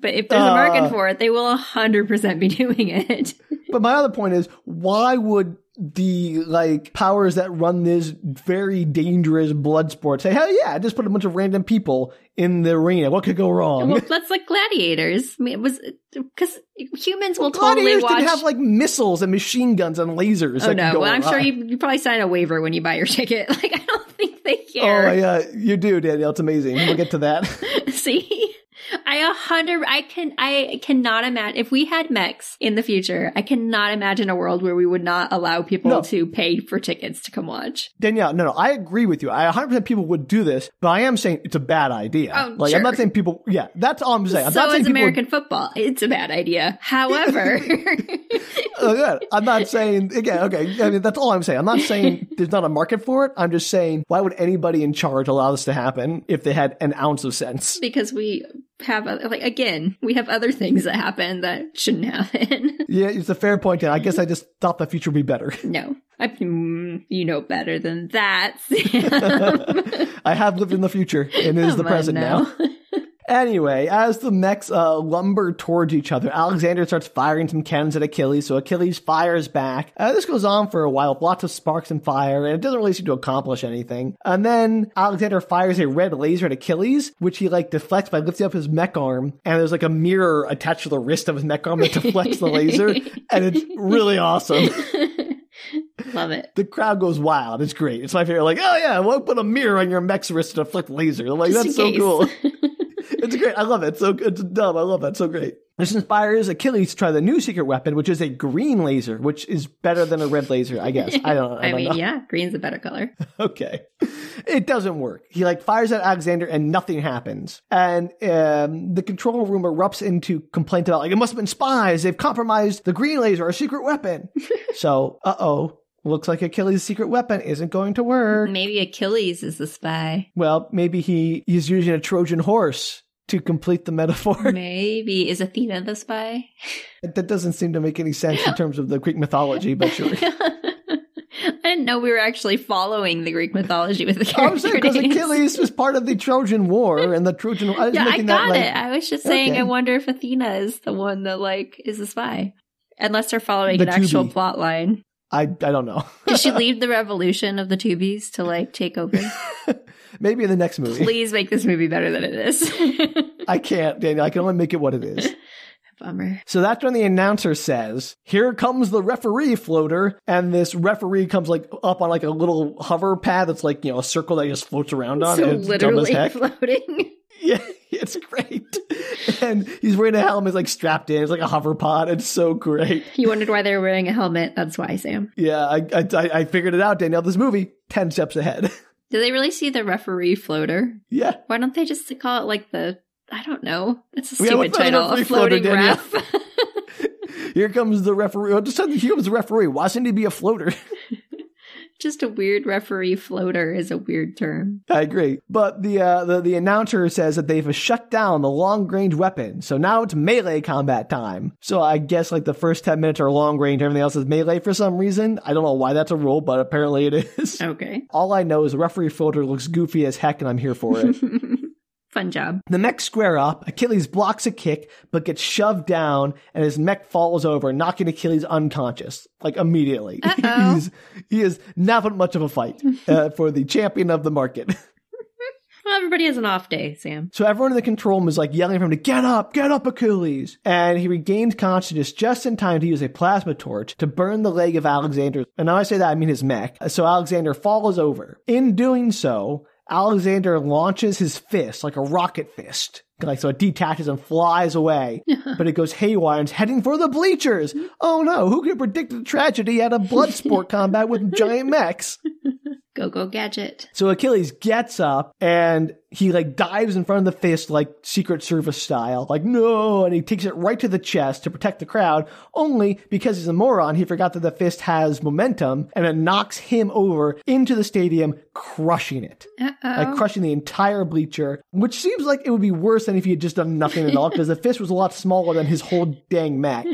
Speaker 1: but if there's a market for it, they will 100% be doing it.
Speaker 2: But my other point is, why would the like powers that run this very dangerous blood sport say, hell yeah, just put a bunch of random people in the arena. What could go wrong?
Speaker 1: Well, that's like gladiators. I mean, it was because humans will
Speaker 2: gladiators
Speaker 1: totally watch.
Speaker 2: Didn't have like missiles and machine guns and lasers.
Speaker 1: Oh no, well, I'm sure you probably sign a waiver when you buy your ticket. Like, I don't think they care.
Speaker 2: Oh yeah, you do, Danielle. It's amazing. We'll get to that.
Speaker 1: See? I cannot imagine if we had mechs in the future. I cannot imagine a world where we would not allow people to pay for tickets to come watch.
Speaker 2: Danielle, no, I agree with you. 100% people would do this, but I am saying it's a bad idea.
Speaker 1: Oh,
Speaker 2: like,
Speaker 1: sure.
Speaker 2: I'm not saying people. Yeah, that's all I'm saying. I'm not saying
Speaker 1: American football. It's a bad idea. However,
Speaker 2: I'm not saying again. Okay, I mean that's all I'm saying. I'm not saying there's not a market for it. I'm just saying why would anybody in charge allow this to happen if they had an ounce of sense?
Speaker 1: Because we have we have other things that happen that shouldn't happen.
Speaker 2: Yeah, it's a fair point. I guess I just thought the future would be better.
Speaker 1: No, you know better than that.
Speaker 2: I have lived in the future, and it is the present now. Anyway, as the mechs lumber towards each other, Alexander starts firing some cannons at Achilles, so Achilles fires back. This goes on for a while, lots of sparks and fire, and it doesn't really seem to accomplish anything. And then Alexander fires a red laser at Achilles, which he deflects by lifting up his mech arm, and there's a mirror attached to the wrist of his mech arm that deflects the laser, and it's really awesome.
Speaker 1: Love it.
Speaker 2: The crowd goes wild. It's great. It's my favorite. Oh yeah, we'll put a mirror on your mech's wrist to deflect laser. I'm like, that's so cool. It's great. I love it. It's dumb. I love that. So great. This inspires Achilles to try the new secret weapon, which is a green laser, which is better than a red laser, I guess. I don't know.
Speaker 1: Yeah, green's a better color.
Speaker 2: Okay. It doesn't work. He fires at Alexander and nothing happens. And the control room erupts into complaint about it must have been spies. They've compromised the green laser, our secret weapon. So, looks like Achilles' secret weapon isn't going to work.
Speaker 1: Maybe Achilles is the spy.
Speaker 2: Well, maybe he is using a Trojan horse to complete the metaphor.
Speaker 1: Maybe. Is Athena the spy?
Speaker 2: That doesn't seem to make any sense in terms of the Greek mythology, but sure.
Speaker 1: I didn't know we were actually following the Greek mythology with the character names.
Speaker 2: Because Achilles was part of the Trojan War, and the Trojan...
Speaker 1: I got it. I was just saying, I wonder if Athena is the one that, is the spy. Unless they're following an actual plot line.
Speaker 2: I don't know.
Speaker 1: Did she lead the revolution of the Tubies to take over?
Speaker 2: Maybe in the next movie.
Speaker 1: Please make this movie better than it is.
Speaker 2: I can't, Daniel. I can only make it what it is.
Speaker 1: Bummer.
Speaker 2: So that's when the announcer says, "Here comes the referee floater," and this referee comes up on a little hover pad that's a circle that he just floats around on.
Speaker 1: So
Speaker 2: and it's
Speaker 1: literally
Speaker 2: dumb as heck.
Speaker 1: floating.
Speaker 2: Yeah, it's great. And he's wearing a helmet, strapped in. It's like a hover pod. It's so great.
Speaker 1: You wondered why they were wearing a helmet. That's why, Sam.
Speaker 2: Yeah, I figured it out, Danielle. This movie, 10 steps ahead.
Speaker 1: Did they really see the referee floater?
Speaker 2: Yeah.
Speaker 1: Why don't they just call it I don't know. It's a stupid title. A floating ref.
Speaker 2: Here comes the referee. Here comes the referee. Why shouldn't he be a floater?
Speaker 1: Just a weird referee floater is a weird term.
Speaker 2: I agree. But the announcer says that they've shut down the long-range weapon. So now it's melee combat time. So I guess the first 10 minutes are long-range. Everything else is melee for some reason. I don't know why that's a rule, but apparently it is.
Speaker 1: Okay.
Speaker 2: All I know is the referee floater looks goofy as heck and I'm here for it.
Speaker 1: Fun job.
Speaker 2: The mechs square up. Achilles blocks a kick, but gets shoved down, and his mech falls over, knocking Achilles unconscious, immediately. He is not much of a fight for the champion of the market.
Speaker 1: Well, everybody has an off day, Sam.
Speaker 2: So everyone in the control room is yelling for him to get up, Achilles. And he regains consciousness just in time to use a plasma torch to burn the leg of Alexander. And now I say that, I mean his mech. So Alexander falls over. In doing so, Alexander launches his fist like a rocket fist. So it detaches and flies away. But it goes haywire and is heading for the bleachers. Oh no, who could predict the tragedy at a blood sport combat with giant mechs?
Speaker 1: Go gadget.
Speaker 2: So Achilles gets up and he dives in front of the fist Secret Service style. No, and he takes it right to the chest to protect the crowd. Only because he's a moron, he forgot that the fist has momentum and it knocks him over into the stadium, crushing it. Crushing the entire bleacher, which seems like it would be worse than if he had just done nothing at all because the fist was a lot smaller than his whole dang mech.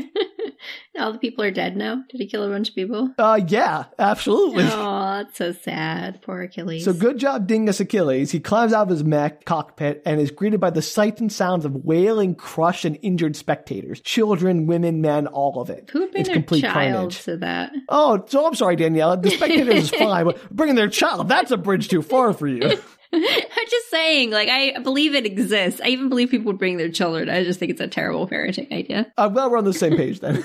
Speaker 1: All the people are dead now? Did he kill a bunch of people?
Speaker 2: Yeah, absolutely.
Speaker 1: Oh, that's so sad. Poor Achilles.
Speaker 2: So good job, Dingus Achilles. He climbs out of his mech cockpit and is greeted by the sights and sounds of wailing, crushed, and injured spectators. Children, women, men, all of it.
Speaker 1: Who would bring their child carnage to that?
Speaker 2: Oh, so I'm sorry, Danielle. The spectators is fine, but bringing their child, that's a bridge too far for you.
Speaker 1: I'm just saying, I believe it exists. I even believe people would bring their children. I just think it's a terrible parenting idea.
Speaker 2: Well, we're on the same page then.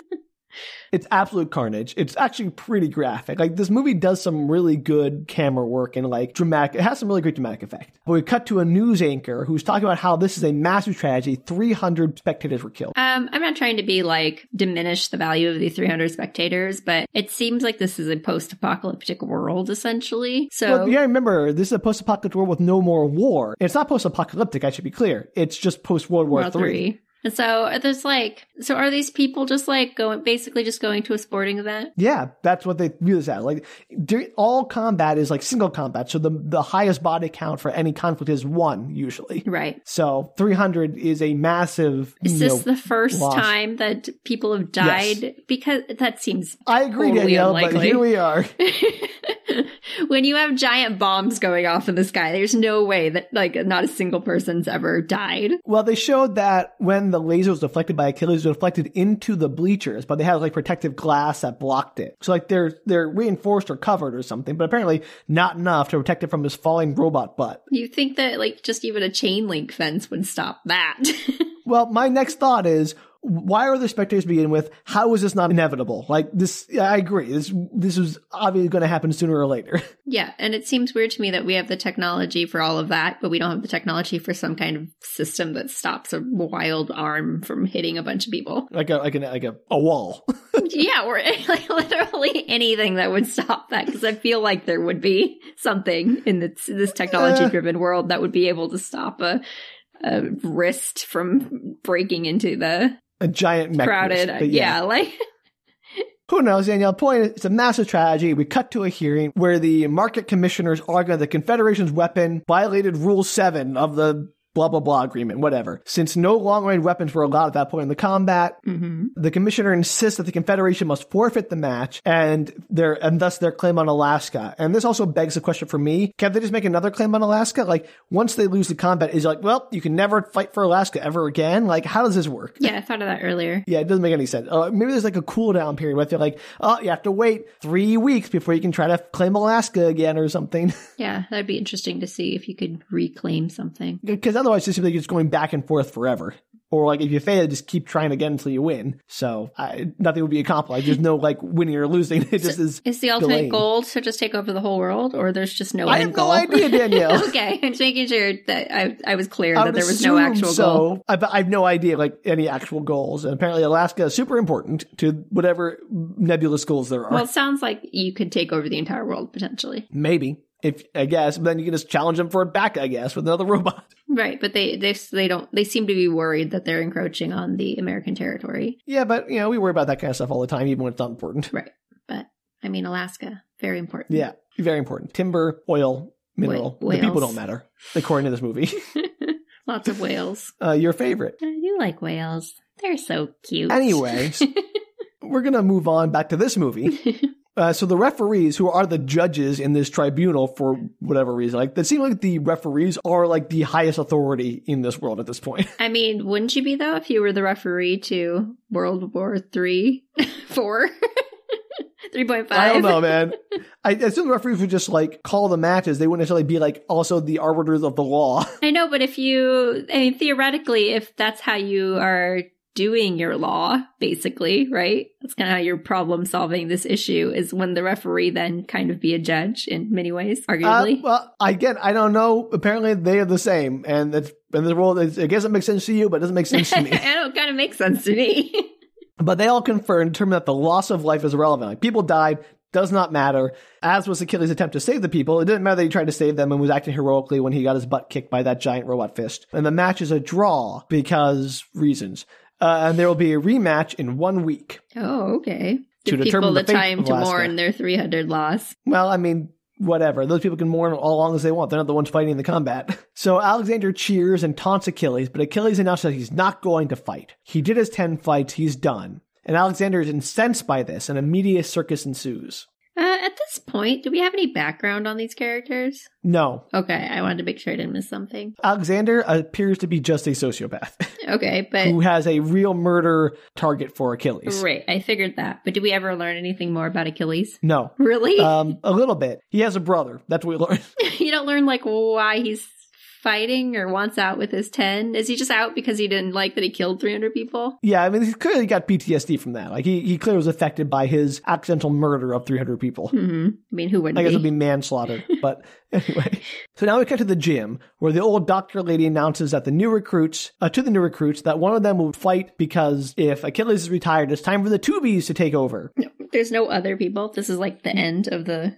Speaker 2: It's absolute carnage. It's actually pretty graphic. This movie does some really good camera work and dramatic. It has some really great dramatic effect. But we cut to a news anchor who's talking about how this is a massive tragedy. 300 spectators were killed. I'm
Speaker 1: not trying to be diminish the value of the 300 spectators, but it seems like this is a post-apocalyptic world essentially. So
Speaker 2: well, remember, this is a post-apocalyptic world with no more war. It's not post-apocalyptic, I should be clear. It's just post-World War III.
Speaker 1: And so there's so are these people just basically just going to a sporting event?
Speaker 2: Yeah, that's what they view this as. All combat is single combat. So the highest body count for any conflict is 1 usually.
Speaker 1: Right.
Speaker 2: So 300 is a massive.
Speaker 1: Is this the first time that people have died? Yes. Because that seems
Speaker 2: I agree,
Speaker 1: totally
Speaker 2: Danielle,
Speaker 1: unlikely.
Speaker 2: but here we are.
Speaker 1: When you have giant bombs going off in the sky, there's no way that not a single person's ever died.
Speaker 2: Well, they showed that when the laser was deflected by Achilles, it was deflected into the bleachers, but they had protective glass that blocked it. So they're reinforced or covered or something, but apparently not enough to protect it from his falling robot butt.
Speaker 1: You think that just even a chain link fence would stop that?
Speaker 2: Well, my next thought is, why are the spectators to begin with? How is this not inevitable? I agree. This was obviously going to happen sooner or later.
Speaker 1: Yeah, and it seems weird to me that we have the technology for all of that, but we don't have the technology for some kind of system that stops a wild arm from hitting a bunch of people. Like
Speaker 2: a wall.
Speaker 1: Yeah, or literally anything that would stop that, because I feel like there would be something in this technology-driven world that would be able to stop a wrist from breaking into a giant mech
Speaker 2: crowded
Speaker 1: wrist, yeah.
Speaker 2: Who knows, Danielle? Point is, it's a massive tragedy. We cut to a hearing where the market commissioners argue that the Confederation's weapon violated Rule 7 of the blah, blah, blah agreement, whatever. Since no long-range weapons were allowed at that point in the combat, the commissioner insists that the Confederation must forfeit the match and thus their claim on Alaska. And this also begs the question for me, can they just make another claim on Alaska? Once they lose the combat, is well, you can never fight for Alaska ever again? How does this work?
Speaker 1: Yeah, I thought of that earlier.
Speaker 2: Yeah, it doesn't make any sense. Maybe there's a cooldown period where they're you have to wait 3 weeks before you can try to claim Alaska again or something.
Speaker 1: Yeah, that'd be interesting to see if you could reclaim something.
Speaker 2: Because otherwise, it's just going back and forth forever. Or if you fail, just keep trying again until you win. So nothing would be accomplished. There's no winning or losing. It just is.
Speaker 1: Is the ultimate goal to just take over the whole world, or there's just no end goal?
Speaker 2: I have no idea, Danielle.
Speaker 1: Okay, I'm just making sure that I was clear that there was no actual goal.
Speaker 2: I have no idea any actual goals. And apparently, Alaska is super important to whatever nebulous goals there are.
Speaker 1: Well, it sounds like you could take over the entire world potentially.
Speaker 2: Maybe. I guess, but then you can just challenge them for it back, I guess, with another robot.
Speaker 1: Right, but they seem to be worried that they're encroaching on the American territory.
Speaker 2: Yeah, but we worry about that kind of stuff all the time, even when it's not important.
Speaker 1: Right, but Alaska, very important.
Speaker 2: Yeah, very important. Timber, oil, mineral. The people don't matter, according to this movie.
Speaker 1: Lots of whales.
Speaker 2: Your favorite?
Speaker 1: I do like whales. They're so cute.
Speaker 2: Anyways, we're gonna move on back to this movie. So the referees, who are the judges in this tribunal for whatever reason, it seems like the referees are the highest authority in this world at this point.
Speaker 1: I mean, wouldn't you be though if you were the referee to World War 3, 4, 3.5?
Speaker 2: I don't know, man. I assume the referees would just call the matches. They wouldn't necessarily be also the arbiters of the law.
Speaker 1: I know, but theoretically, if that's how you are doing your law, basically, right? That's kind of how you're problem solving this issue, is when the referee then kind of be a judge in many ways, arguably.
Speaker 2: Well, I don't know. Apparently they are the same. And in the world, I guess it makes sense to you, but it doesn't make sense to me.
Speaker 1: I know, it kind of makes sense to me.
Speaker 2: But they all confer and determine that the loss of life is irrelevant. People died, does not matter. As was Achilles' attempt to save the people, it didn't matter that he tried to save them and was acting heroically when he got his butt kicked by that giant robot fist. And the match is a draw because reasons. And there will be a rematch in 1 week.
Speaker 1: Oh, okay. Give people the time to mourn their 300 loss.
Speaker 2: Well, whatever. Those people can mourn all long as they want. They're not the ones fighting the combat. So Alexander cheers and taunts Achilles, but Achilles announces that he's not going to fight. He did his 10 fights. He's done. And Alexander is incensed by this, and a media circus ensues.
Speaker 1: At this point, do we have any background on these characters?
Speaker 2: No.
Speaker 1: Okay, I wanted to make sure I didn't miss something.
Speaker 2: Alexander appears to be just a sociopath.
Speaker 1: Okay, but...
Speaker 2: who has a real murder target for Achilles.
Speaker 1: Right, I figured that. But did we ever learn anything more about Achilles?
Speaker 2: No.
Speaker 1: Really?
Speaker 2: A little bit. He has a brother. That's what we learned.
Speaker 1: You don't learn, why he's fighting or wants out with his 10? Is he just out because he didn't like that he killed 300 people?
Speaker 2: Yeah, he clearly got PTSD from that. He clearly was affected by his accidental murder of 300 people.
Speaker 1: Mm-hmm. Who wouldn't
Speaker 2: I guess it would be manslaughter. But anyway. So now we cut to the gym, where the old doctor lady announces that to the new recruits, that one of them will fight because if Achilles is retired, it's time for the Tubies to take over.
Speaker 1: No, there's no other people. This is the end of the...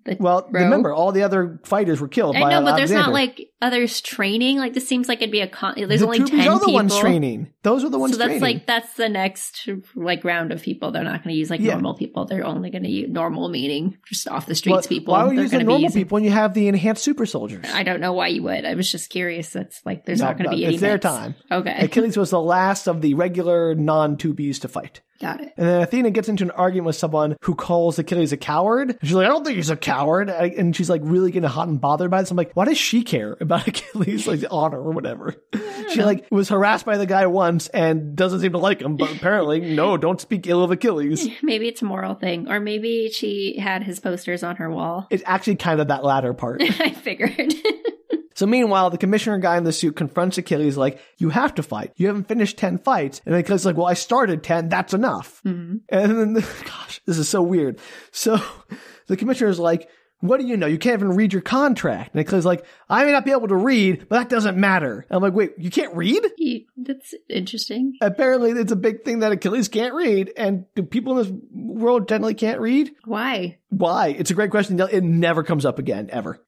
Speaker 2: Remember, all the other fighters were killed by Alexander.
Speaker 1: But there's not, like, others training. Like, this seems like it'd be there's only 10 people.
Speaker 2: Those are the ones training. Those are the ones training.
Speaker 1: So that's the next, like, round of people. They're not going to use, like, normal people. They're only going to use normal, meaning just off the streets people.
Speaker 2: Why would you use the normal people when you have the enhanced super soldiers?
Speaker 1: I don't know why you would. I was just curious. That's, like, there's not going to be any
Speaker 2: It's their time.
Speaker 1: Okay.
Speaker 2: Achilles was the last of the regular non-2Bs to fight.
Speaker 1: Got it.
Speaker 2: And then Athena gets into an argument with someone who calls Achilles a coward. And she's like, I don't think he's a coward. And she's like really getting hot and bothered by this. I'm like, why does she care about Achilles' like honor or whatever? She like was harassed by the guy once and doesn't seem to like him. But apparently, no, don't speak ill of Achilles.
Speaker 1: Maybe it's a moral thing. Or maybe she had his posters on her wall.
Speaker 2: It's actually kind of that latter part.
Speaker 1: I figured.
Speaker 2: So meanwhile, the commissioner guy in the suit confronts Achilles like, you have to fight. You haven't finished 10 fights. And Achilles is like, well, I started 10. That's enough. Mm-hmm. And then, gosh, this is so weird. So the commissioner is like, what do you know? You can't even read your contract. And Achilles is like, I may not be able to read, but that doesn't matter. And I'm like, wait, you can't read?
Speaker 1: That's interesting.
Speaker 2: Apparently, it's a big thing that Achilles can't read. And do people in this world generally can't read?
Speaker 1: Why?
Speaker 2: It's a great question. It never comes up again, ever.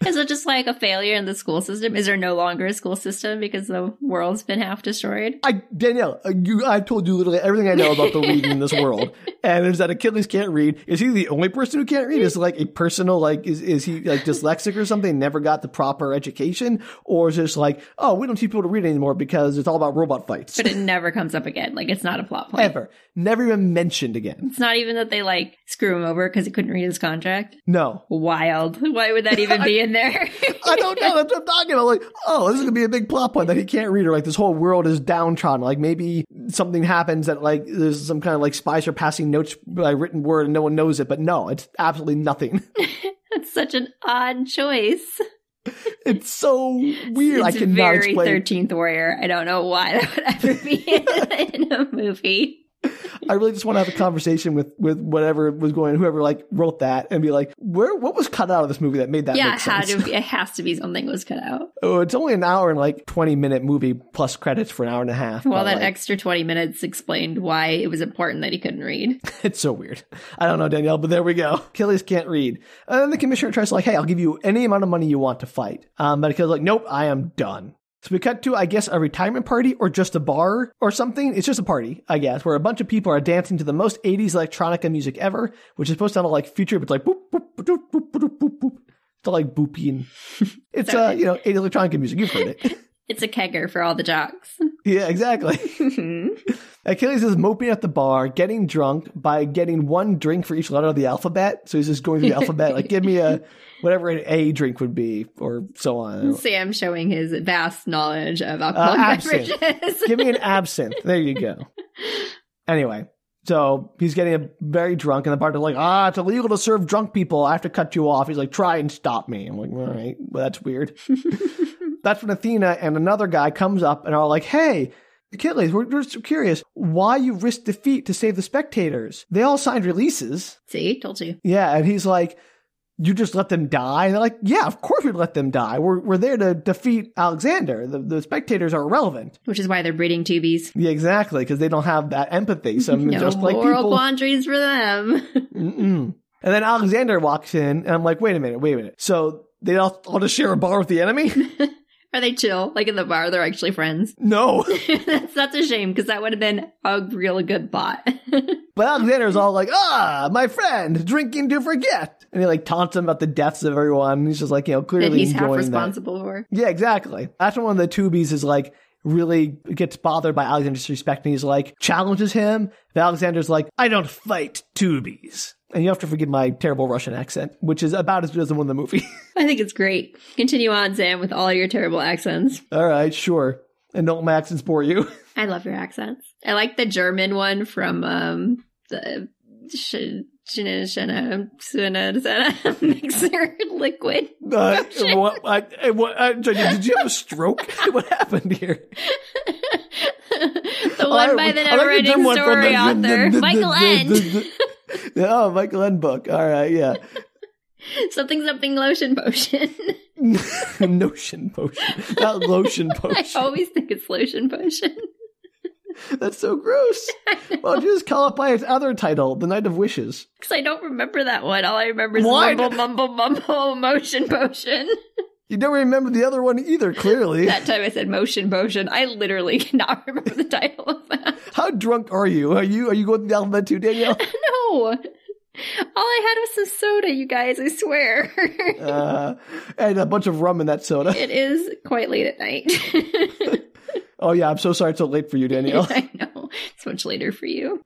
Speaker 1: Is it just like a failure in the school system? Is there no longer a school system because the world's been half destroyed?
Speaker 2: Danielle, I've told you literally everything I know about the reading in this world. And is that Achilles can't read. Is he the only person who can't read? Is it like a personal, like, is he like dyslexic or something? Never got the proper education? Or is it just like, oh, we don't teach people to read anymore because it's all about robot fights?
Speaker 1: But it never comes up again. Like, it's not a plot point.
Speaker 2: Ever. Never even mentioned again.
Speaker 1: It's not even that they like screw him over because he couldn't read his contract?
Speaker 2: No.
Speaker 1: Wild. Why would that even be in there?
Speaker 2: I don't know. That's what I'm talking about. Like, oh, this is going to be a big plot point that he can't read, or like this whole world is downtrodden. Like maybe something happens that like there's some kind of like spies are passing notes by written word and no one knows it. But no, it's absolutely nothing.
Speaker 1: That's such an odd choice.
Speaker 2: It's so weird. I cannot explain.
Speaker 1: Very 13th Warrior. I don't know why that would ever be in a movie.
Speaker 2: I really just want to have a conversation with whatever was going, whoever like wrote that, and be like, what was cut out of this movie that made that make sense?
Speaker 1: It has to be something was cut out.
Speaker 2: Oh, it's only an hour and like 20-minute movie plus credits for an hour and a half.
Speaker 1: Well, that extra 20 minutes explained why it was important that he couldn't read.
Speaker 2: It's so weird. I don't know, Danielle, but there we go. Achilles can't read. And then the commissioner tries to like, hey, I'll give you any amount of money you want to fight. But Achilles is like, nope, I am done. So we cut to, I guess, a retirement party or just a bar or something. It's just a party, I guess, where a bunch of people are dancing to the most 80s electronica music ever, which is supposed to sound like future, but it's like boop, boop, boop, boop, boop, boop, boop. It's all like booping. It's, 80s electronica music. You've heard it.
Speaker 1: It's a kegger for all the jocks.
Speaker 2: Yeah, exactly. Achilles is moping at the bar, getting drunk by getting one drink for each letter of the alphabet. So he's just going through the alphabet, like, give me whatever an A drink would be, or so on.
Speaker 1: Sam showing his vast knowledge of alcoholic beverages.
Speaker 2: Give me an absinthe. There you go. Anyway, so he's getting very drunk, and the bartender's like, it's illegal to serve drunk people. I have to cut you off. He's like, try and stop me. I'm like, all right, well, that's weird. That's when Athena and another guy comes up and are like, hey, Achilles, we're just curious why you risked defeat to save the spectators. They all signed releases.
Speaker 1: See, told you.
Speaker 2: Yeah, and he's like, you just let them die? And they're like, yeah, of course we'd let them die. We're there to defeat Alexander. The spectators are irrelevant.
Speaker 1: Which is why they're breeding tubies.
Speaker 2: Yeah, exactly, because they don't have that empathy. So
Speaker 1: no
Speaker 2: just like
Speaker 1: moral quandaries for them.
Speaker 2: And then Alexander walks in, and I'm like, wait a minute. So they all just share a bar with the enemy?
Speaker 1: Are they chill? Like in the bar, they're actually friends?
Speaker 2: No.
Speaker 1: That's a shame, because that would have been a real good bot.
Speaker 2: But Alexander's all like, my friend, drinking to forget. And he like taunts him about the deaths of everyone. And he's just like, clearly
Speaker 1: that he's
Speaker 2: enjoying
Speaker 1: half responsible for.
Speaker 2: Yeah, exactly. That's when one of the tubies is like, really gets bothered by Alexander's disrespect. And he's like, challenges him. But Alexander's like, I don't fight tubies. And you have to forgive my terrible Russian accent, which is about as good as the one in the movie. I
Speaker 1: think it's great. Continue on, Sam, with all your terrible accents.
Speaker 2: All right, sure. And don't let my accents bore you.
Speaker 1: I love your accents. I like the German one from the mixer liquid.
Speaker 2: Did you have a stroke? What happened here?
Speaker 1: The one by the never-ending story author, Michael End.
Speaker 2: Oh, Michael End book. All right, yeah.
Speaker 1: Something lotion potion.
Speaker 2: Notion potion. Not lotion potion.
Speaker 1: I always think it's lotion potion.
Speaker 2: That's so gross. Why don't you just call it by its other title, The Night of Wishes?
Speaker 1: Because I don't remember that one. All I remember is mumble, motion, potion.
Speaker 2: You don't remember the other one either, clearly.
Speaker 1: That time I said motion, potion. I literally cannot remember the title of that.
Speaker 2: How drunk are you? Are you going through the alphabet too, Danielle?
Speaker 1: No. All I had was some soda, you guys, I swear.
Speaker 2: And a bunch of rum in that soda.
Speaker 1: It is quite late at night.
Speaker 2: Oh, yeah, I'm so sorry it's so late for you, Danielle.
Speaker 1: I know. It's much later for you.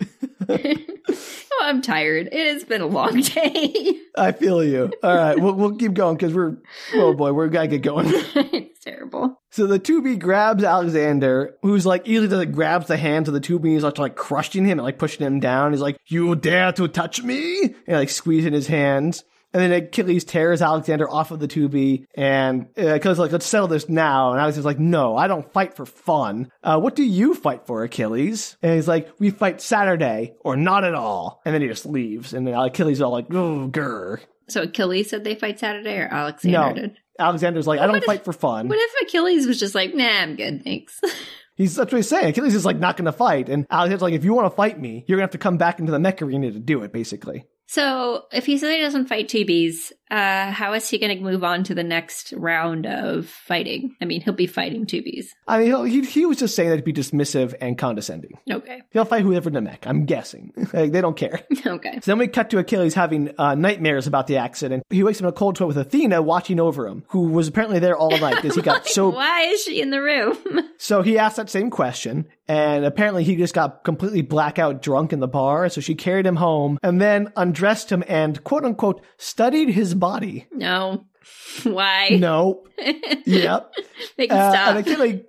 Speaker 1: Oh, I'm tired. It has been a long day.
Speaker 2: I feel you. All right, we'll keep going because we're going to get going.
Speaker 1: It's terrible.
Speaker 2: So the 2B grabs Alexander, who's like, easily grabs the hands of the 2B and he's like crushing him and like pushing him down. He's like, you dare to touch me? And like squeezing his hands. And then Achilles tears Alexander off of the 2B and Achilles like, let's settle this now. And Alexander's like, no, I don't fight for fun. What do you fight for, Achilles? And he's like, we fight Saturday or not at all. And then he just leaves. And then Achilles is all like, oh, grr.
Speaker 1: So Achilles said they fight Saturday or Alexander did?
Speaker 2: Alexander's like, I don't fight for fun.
Speaker 1: What if Achilles was just like, nah, I'm good, thanks.
Speaker 2: That's what he's saying. Achilles is like not going to fight. And Alexander's like, if you want to fight me, you're going to have to come back into the mech arena to do it, basically.
Speaker 1: So if he says he doesn't fight 2Bs, how is he going to move on to the next round of fighting? I mean, he'll be fighting 2Bs.
Speaker 2: I mean, he was just saying that to be dismissive and condescending.
Speaker 1: Okay.
Speaker 2: He'll fight whoever in the mech, I'm guessing. Like, they don't care.
Speaker 1: Okay.
Speaker 2: So then we cut to Achilles having nightmares about the accident. He wakes up in a cold sweat with Athena watching over him, who was apparently there all night because he got so...
Speaker 1: Why is she in the room?
Speaker 2: So he asked that same question, and apparently he just got completely blackout drunk in the bar, so she carried him home and then undressed him and, quote-unquote, studied his body.
Speaker 1: No. Why?
Speaker 2: No. Yep.
Speaker 1: Make it stop.
Speaker 2: And Achilles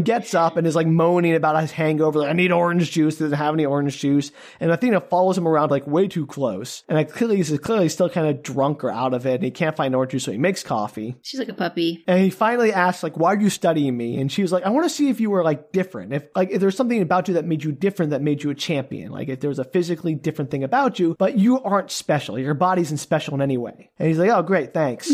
Speaker 2: gets up and is like moaning about his hangover. Like, I need orange juice. He doesn't have any orange juice. And Athena follows him around like way too close. And Achilles is clearly still kind of drunk or out of it. And he can't find orange juice, so he makes coffee.
Speaker 1: She's like a puppy.
Speaker 2: And he finally asks, like, why are you studying me? And she was like, I want to see if you were like different. If there's something about you that made you different, that made you a champion. Like if there was a physically different thing about you, but you aren't special. Your body isn't special in any way. And he's like, oh, great, thanks.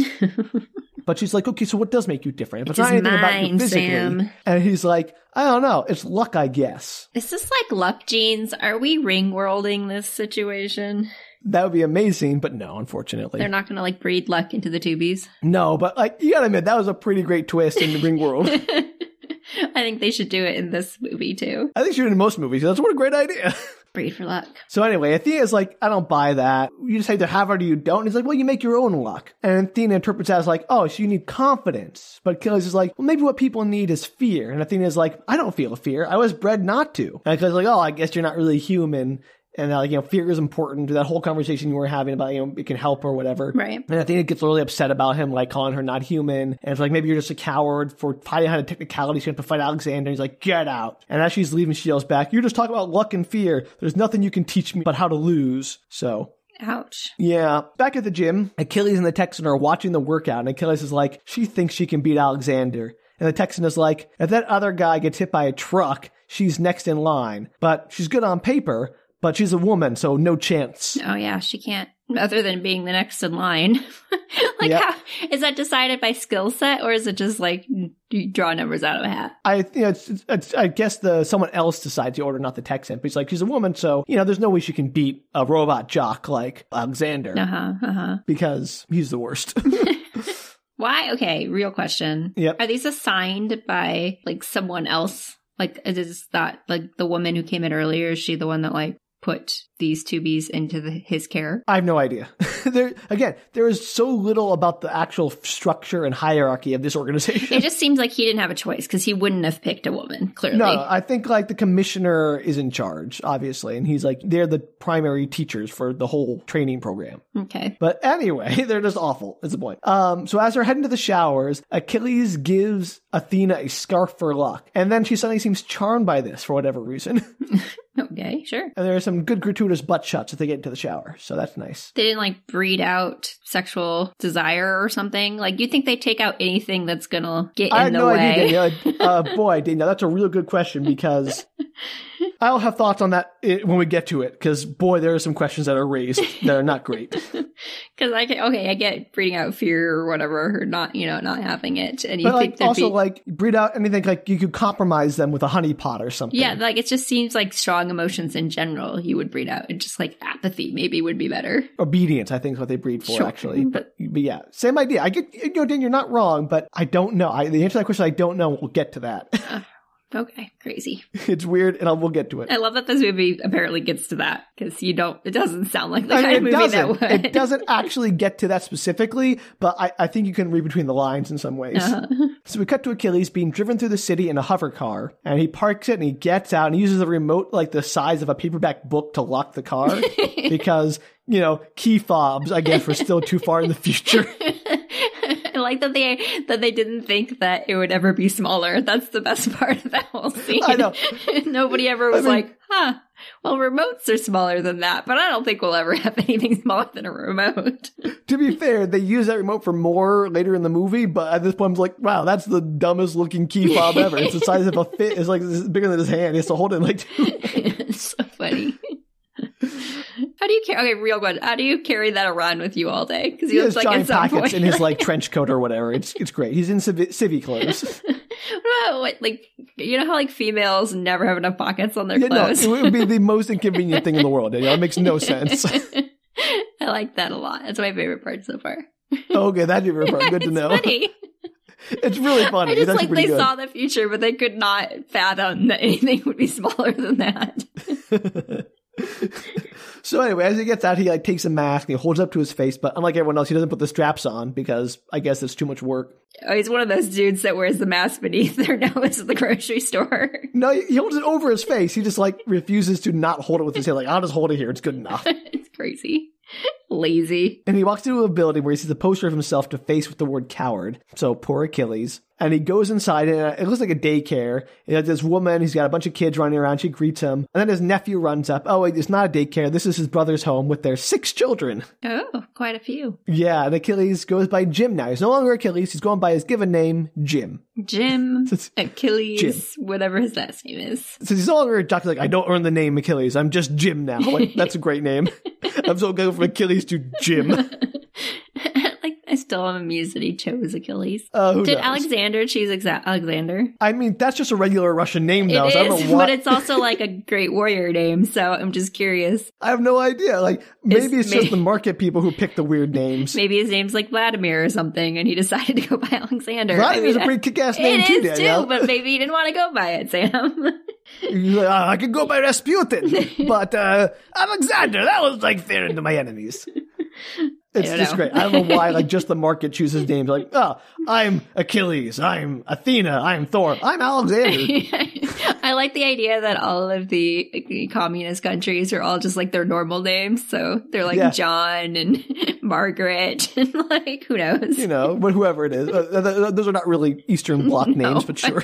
Speaker 2: But she's like, okay, so what does make you different? If it's not anything about you physically. Sam. And he's like, I don't know. It's luck, I guess.
Speaker 1: Is this like luck genes? Are we ring-worlding this situation?
Speaker 2: That would be amazing, but no, unfortunately.
Speaker 1: They're not going to like breed luck into the 2Bs?
Speaker 2: No, but like, you gotta admit, that was a pretty great twist in the ring world.
Speaker 1: I think they should do it in this movie too.
Speaker 2: I think they should in most movies. That's what a great idea.
Speaker 1: Breed for luck.
Speaker 2: So anyway, Athena's like, I don't buy that. You just either have it or you don't. And he's like, well, you make your own luck. And Athena interprets that as like, oh, so you need confidence. But Achilles is like, well, maybe what people need is fear. And Athena's like, I don't feel fear. I was bred not to. And Achilles is like, oh, I guess you're not really human. And like, fear is important. That whole conversation you were having about, it can help or whatever.
Speaker 1: Right.
Speaker 2: And Athena gets really upset about him, like calling her not human. And it's like, maybe you're just a coward for fighting out of technicality. So you have to fight Alexander. And he's like, get out. And as she's leaving, she yells back, you're just talking about luck and fear. There's nothing you can teach me but how to lose. So.
Speaker 1: Ouch.
Speaker 2: Yeah. Back at the gym, Achilles and the Texan are watching the workout. And Achilles is like, she thinks she can beat Alexander. And the Texan is like, if that other guy gets hit by a truck, she's next in line. But she's good on paper. But she's a woman, so no chance.
Speaker 1: Oh, yeah, she can't, other than being the next in line. How is that decided by skill set, or is it just like you draw numbers out of a hat?
Speaker 2: I guess someone else decides the order, not the Texan. But he's like, she's a woman, so, there's no way she can beat a robot jock like Alexander. Because he's the worst.
Speaker 1: Why? Okay, real question.
Speaker 2: Yep.
Speaker 1: Are these assigned by, like, someone else? Like, is that, like, the woman who came in earlier, is she the one that, like, put these 2Bs into his care?
Speaker 2: I have no idea. There is so little about the actual structure and hierarchy of this organization.
Speaker 1: It just seems like he didn't have a choice because he wouldn't have picked a woman, clearly.
Speaker 2: No, I think like the commissioner is in charge, obviously. And he's like, they're the primary teachers for the whole training program.
Speaker 1: Okay.
Speaker 2: But anyway, they're just awful, is the point. So as they're heading to the showers, Achilles gives Athena a scarf for luck. And then she suddenly seems charmed by this for whatever reason.
Speaker 1: Okay, sure.
Speaker 2: And there are some good gratuitous butt shots if they get into the shower. So that's nice.
Speaker 1: They didn't like breed out sexual desire or something? Like, you think they take out anything that's going to get in the way?
Speaker 2: I have no idea. Boy, Danielle, that's a real good question because I'll have thoughts on that when we get to it. Because, boy, there are some questions that are raised that are not great.
Speaker 1: Because I get breeding out fear or whatever, or not, not having it. And you
Speaker 2: but
Speaker 1: think
Speaker 2: also breed out anything, like you could compromise them with a honeypot or something.
Speaker 1: Yeah, it just seems like strong emotions in general you would breed out. And just apathy maybe would be better.
Speaker 2: Obedience, I think, is what they breed for, actually. But yeah, same idea. I get, Dan, you're not wrong, but I don't know. The answer to that question, I don't know. We'll get to that.
Speaker 1: Okay, crazy.
Speaker 2: It's weird, and we'll get to it.
Speaker 1: I love that this movie apparently gets to that, because it doesn't sound like the kind of movie that would.
Speaker 2: It doesn't actually get to that specifically, but I think you can read between the lines in some ways. So we cut to Achilles being driven through the city in a hover car, and he parks it, and he gets out, and he uses a remote the size of a paperback book to lock the car, because, key fobs, I guess, were still too far in the future.
Speaker 1: I like that they didn't think that it would ever be smaller. That's the best part of that whole scene.
Speaker 2: I know.
Speaker 1: Nobody ever was well, remotes are smaller than that, but I don't think we'll ever have anything smaller than a remote.
Speaker 2: To be fair, they use that remote for more later in the movie, but at this point, I'm like, wow, that's the dumbest looking key fob ever. It's the size of a fit. It's bigger than his hand. He has to hold it
Speaker 1: It's so funny. How do you carry? Okay, real question. How do you carry that around with you all day? Because
Speaker 2: he has giant pockets in his trench coat or whatever. It's great. He's in civvy clothes.
Speaker 1: What, how females never have enough pockets on their clothes?
Speaker 2: No, it would be the most inconvenient thing in the world. It makes no sense.
Speaker 1: I like that a lot. That's my favorite part so far.
Speaker 2: Okay, that's your favorite part. Good to know.
Speaker 1: Funny.
Speaker 2: It's really funny.
Speaker 1: I just they saw the future, but they could not fathom that anything would be smaller than that.
Speaker 2: So anyway, as he gets out, he takes a mask and he holds it up to his face, but unlike everyone else, he doesn't put the straps on because I guess it's too much work.
Speaker 1: Oh, he's one of those dudes that wears the mask beneath their nose at the grocery store.
Speaker 2: No, he holds it over his face. He just refuses to not hold it with his hand. I'll just hold it here. It's good enough.
Speaker 1: It's crazy. Lazy.
Speaker 2: And he walks into a building where he sees a poster of himself defaced with the word coward. So poor Achilles. And he goes inside, and it looks like a daycare. He has this woman, he's got a bunch of kids running around, she greets him. And then his nephew runs up. Oh, wait, it's not a daycare. This is his brother's home with their 6 children.
Speaker 1: Oh, quite a few.
Speaker 2: Yeah, and Achilles goes by Jim now. He's no longer Achilles. He's going by his given name, Jim.
Speaker 1: Jim, Achilles, Jim. Whatever his last name is.
Speaker 2: So he's no longer a jock. I don't earn the name Achilles. I'm just Jim now. That's a great name. I'm so going from Achilles to Jim.
Speaker 1: I still am amused that he chose Achilles.
Speaker 2: Did knows?
Speaker 1: Alexander choose Alexander?
Speaker 2: I mean, that's just a regular Russian name now.
Speaker 1: It
Speaker 2: so
Speaker 1: is,
Speaker 2: I don't know
Speaker 1: but it's also a great warrior name, so I'm just curious.
Speaker 2: I have no idea. Maybe it's just the market people who pick the weird names.
Speaker 1: Maybe his name's Vladimir or something, and he decided to go by Alexander.
Speaker 2: Vladimir's a pretty kick-ass name too,
Speaker 1: It is too, but maybe he didn't want to go by it, Sam.
Speaker 2: I could go by Rasputin, but Alexander, that was fair into my enemies. It's just great. I don't know why, just the market chooses names. I'm Achilles, I'm Athena, I'm Thor, I'm Alexander.
Speaker 1: I like the idea that all of the communist countries are all just their normal names. So they're John and Margaret and who knows?
Speaker 2: But whoever it is. Those are not really Eastern Bloc names, but sure.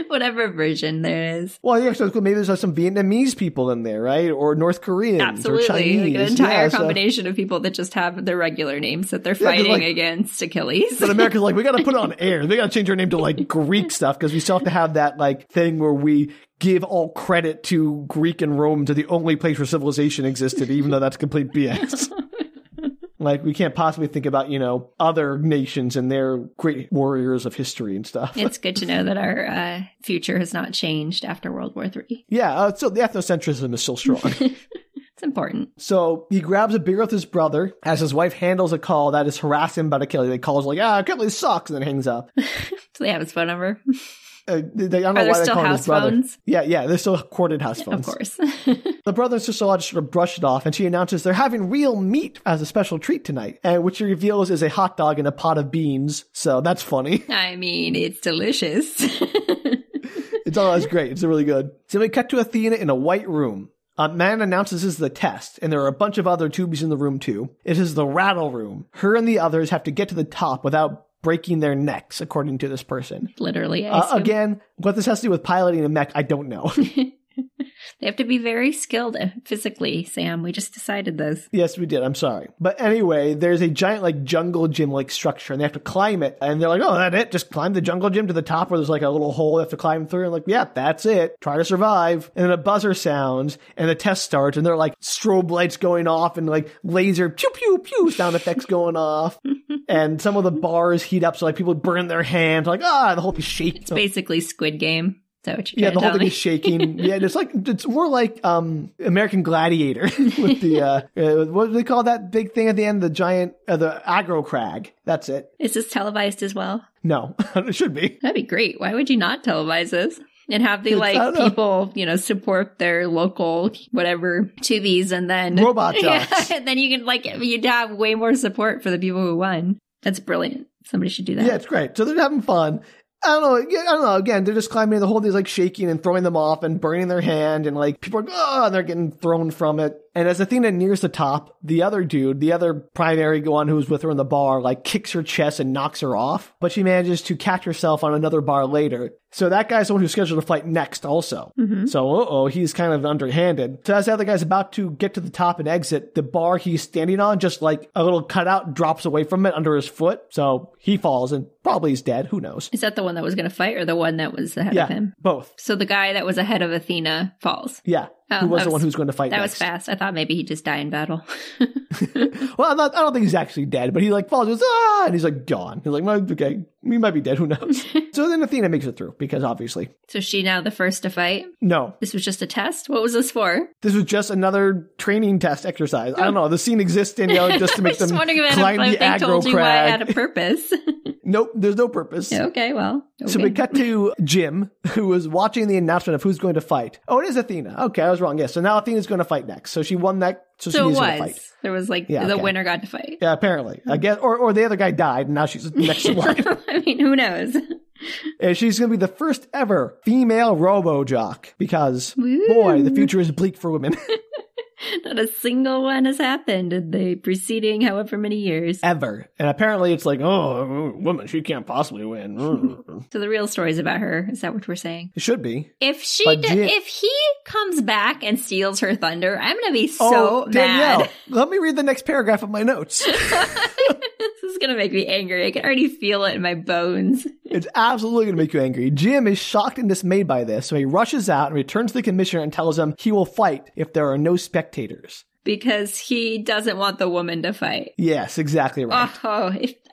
Speaker 1: Whatever version there is.
Speaker 2: Well, yeah, so maybe there's some Vietnamese people in there, right? Or North Koreans.
Speaker 1: Absolutely.
Speaker 2: Or Chinese.
Speaker 1: An entire combination of people that just have their regular names that they're fighting against Achilles.
Speaker 2: But America's we got to put it on air. They got to change our name to Greek stuff because we still have to have that thing where we give all credit to Greek and Rome to the only place where civilization existed, even though that's complete BS. We can't possibly think about, other nations and their great warriors of history and stuff.
Speaker 1: It's good to know that our future has not changed after World War III.
Speaker 2: Yeah, so the ethnocentrism is still strong.
Speaker 1: It's important.
Speaker 2: So he grabs a beer with his brother as his wife handles a call that is harassing about Achilles. They calls Achilles sucks, and then hangs up.
Speaker 1: Do they have his phone number?
Speaker 2: I don't know why they call his brother.
Speaker 1: Phones?
Speaker 2: Yeah, they're still corded house phones.
Speaker 1: Of course.
Speaker 2: The brother and sister-in-law just sort of brush it off, and she announces they're having real meat as a special treat tonight, and which she reveals is a hot dog and a pot of beans. So that's funny.
Speaker 1: I mean, it's delicious.
Speaker 2: It's great. It's really good. So we cut to Athena in a white room. A man announces this is the test, and there are a bunch of other tubies in the room too. It is the rattle room. Her and the others have to get to the top without breaking their necks, according to this person.
Speaker 1: Literally,
Speaker 2: again, what this has to do with piloting a mech, I don't know.
Speaker 1: They have to be very skilled physically, Sam. We just decided this.
Speaker 2: Yes, we did. I'm sorry. But anyway, there's a giant like jungle gym like structure and they have to climb it. And they're like, oh, that's it? Just climb the jungle gym to the top where there's like a little hole they have to climb through. And like, yeah, that's it. Try to survive. And then a buzzer sounds and the test starts and they're like strobe lights going off and like laser pew pew pew sound effects going off. And some of the bars heat up so like people burn their hands like, the whole thing shakes.
Speaker 1: It's basically Squid Game. Is that what you're
Speaker 2: the whole thing is shaking. Yeah, it's more like American Gladiator with the what do they call that big thing at the end? The giant the aggro crag. That's it.
Speaker 1: Is this televised as well?
Speaker 2: No, it should be.
Speaker 1: That'd be great. Why would you not televise this? And have the people, support their local whatever to these, and then
Speaker 2: Robot Jox.
Speaker 1: And then you can you'd have way more support for the people who won. That's brilliant. Somebody should do that.
Speaker 2: Yeah, it's great. So they're having fun. I don't know. Again, they're just climbing. The whole thing's like shaking and throwing them off and burning their hand, and like people are and they're getting thrown from it. And as Athena nears the top, the other dude, the other primary one who was with her in the bar, like kicks her chest and knocks her off. But she manages to catch herself on another bar later. So that guy's the one who's scheduled to fight next also. Mm-hmm. So, he's kind of underhanded. So as the other guy's about to get to the top and exit, the bar he's standing on, just like a little cutout drops away from it under his foot. So he falls and probably is dead. Who knows?
Speaker 1: Is that the one that was going to fight or the one that was ahead of him?
Speaker 2: Both.
Speaker 1: So the guy that was ahead of Athena falls.
Speaker 2: Yeah. Who was the one who's going to fight
Speaker 1: next. That was fast. I thought maybe he'd just die in battle.
Speaker 2: Well, I don't think he's actually dead, but he like falls, goes, and he's like gone. He's like, okay, he might be dead. Who knows? So then Athena makes it through because obviously.
Speaker 1: So is she now the first to fight?
Speaker 2: No.
Speaker 1: This was just a test? What was this for?
Speaker 2: This was just another training test exercise. I don't know. The scene exists in, just to make them climb the aggro
Speaker 1: told you
Speaker 2: crag.
Speaker 1: why it had a purpose.
Speaker 2: Nope, there's no purpose.
Speaker 1: Okay, well. Okay.
Speaker 2: So we cut to Jim, who was watching the announcement of who's going to fight. Oh, it is Athena. Okay, I was wrong. Yes, so now Athena's going to fight next. So she won that. So she needs to fight.
Speaker 1: There was the winner got to fight.
Speaker 2: Yeah, apparently. I guess, or the other guy died, and now she's next in line.
Speaker 1: I mean, who knows?
Speaker 2: And she's going to be the first ever female Robot Jox because, boy, the future is bleak for women.
Speaker 1: Not a single one has happened in the preceding however many years.
Speaker 2: Ever. And apparently it's like, woman, she can't possibly win.
Speaker 1: So the real story is about her. Is that what we're saying?
Speaker 2: It should be.
Speaker 1: If he comes back and steals her thunder, I'm going to be so mad. Danielle,
Speaker 2: let me read the next paragraph of my notes.
Speaker 1: This is going to make me angry. I can already feel it in my bones.
Speaker 2: It's absolutely going to make you angry. Jim is shocked and dismayed by this, so he rushes out and returns to the commissioner and tells him he will fight if there are no spectators.
Speaker 1: Because he doesn't want the woman to fight.
Speaker 2: Yes, exactly right.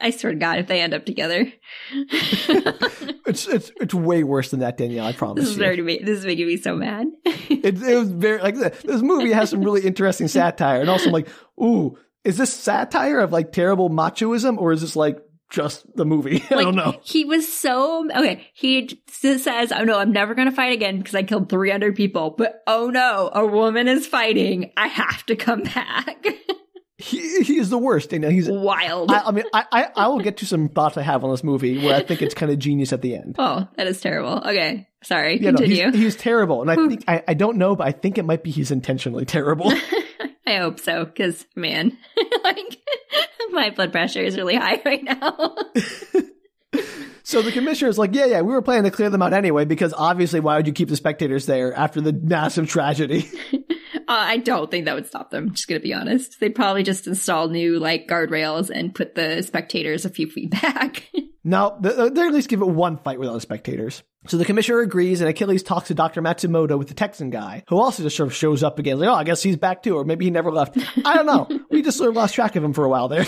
Speaker 1: I swear to God, if they end up together.
Speaker 2: It's way worse than that, Danielle, I promise you.
Speaker 1: This is making me so mad.
Speaker 2: It was very, like, this movie has some really interesting satire. And also I'm like, ooh, is this satire of like terrible machoism or is this like just the movie? I don't know.
Speaker 1: He was so... Okay, he says, oh no, I'm never going to fight again because I killed 300 people. But oh no, a woman is fighting. I have to come back.
Speaker 2: He is the worst. He's
Speaker 1: wild.
Speaker 2: I will get to some thoughts I have on this movie where I think it's kind of genius at the end.
Speaker 1: Oh, that is terrible. Okay, sorry. Continue.
Speaker 2: He's terrible. And I think, I don't know, but I think it might be he's intentionally terrible.
Speaker 1: I hope so, because, man, my blood pressure is really high right now.
Speaker 2: So the commissioner is like, yeah, we were planning to clear them out anyway, because obviously why would you keep the spectators there after the massive tragedy?
Speaker 1: I don't think that would stop them, just gonna be honest. They'd probably just install new, guardrails and put the spectators a few feet back.
Speaker 2: No, they'd at least give it one fight without the spectators. So the commissioner agrees, and Achilles talks to Dr. Matsumoto with the Texan guy, who also just sort of shows up again. Like, I guess he's back too, or maybe he never left. I don't know. We just sort of lost track of him for a while there.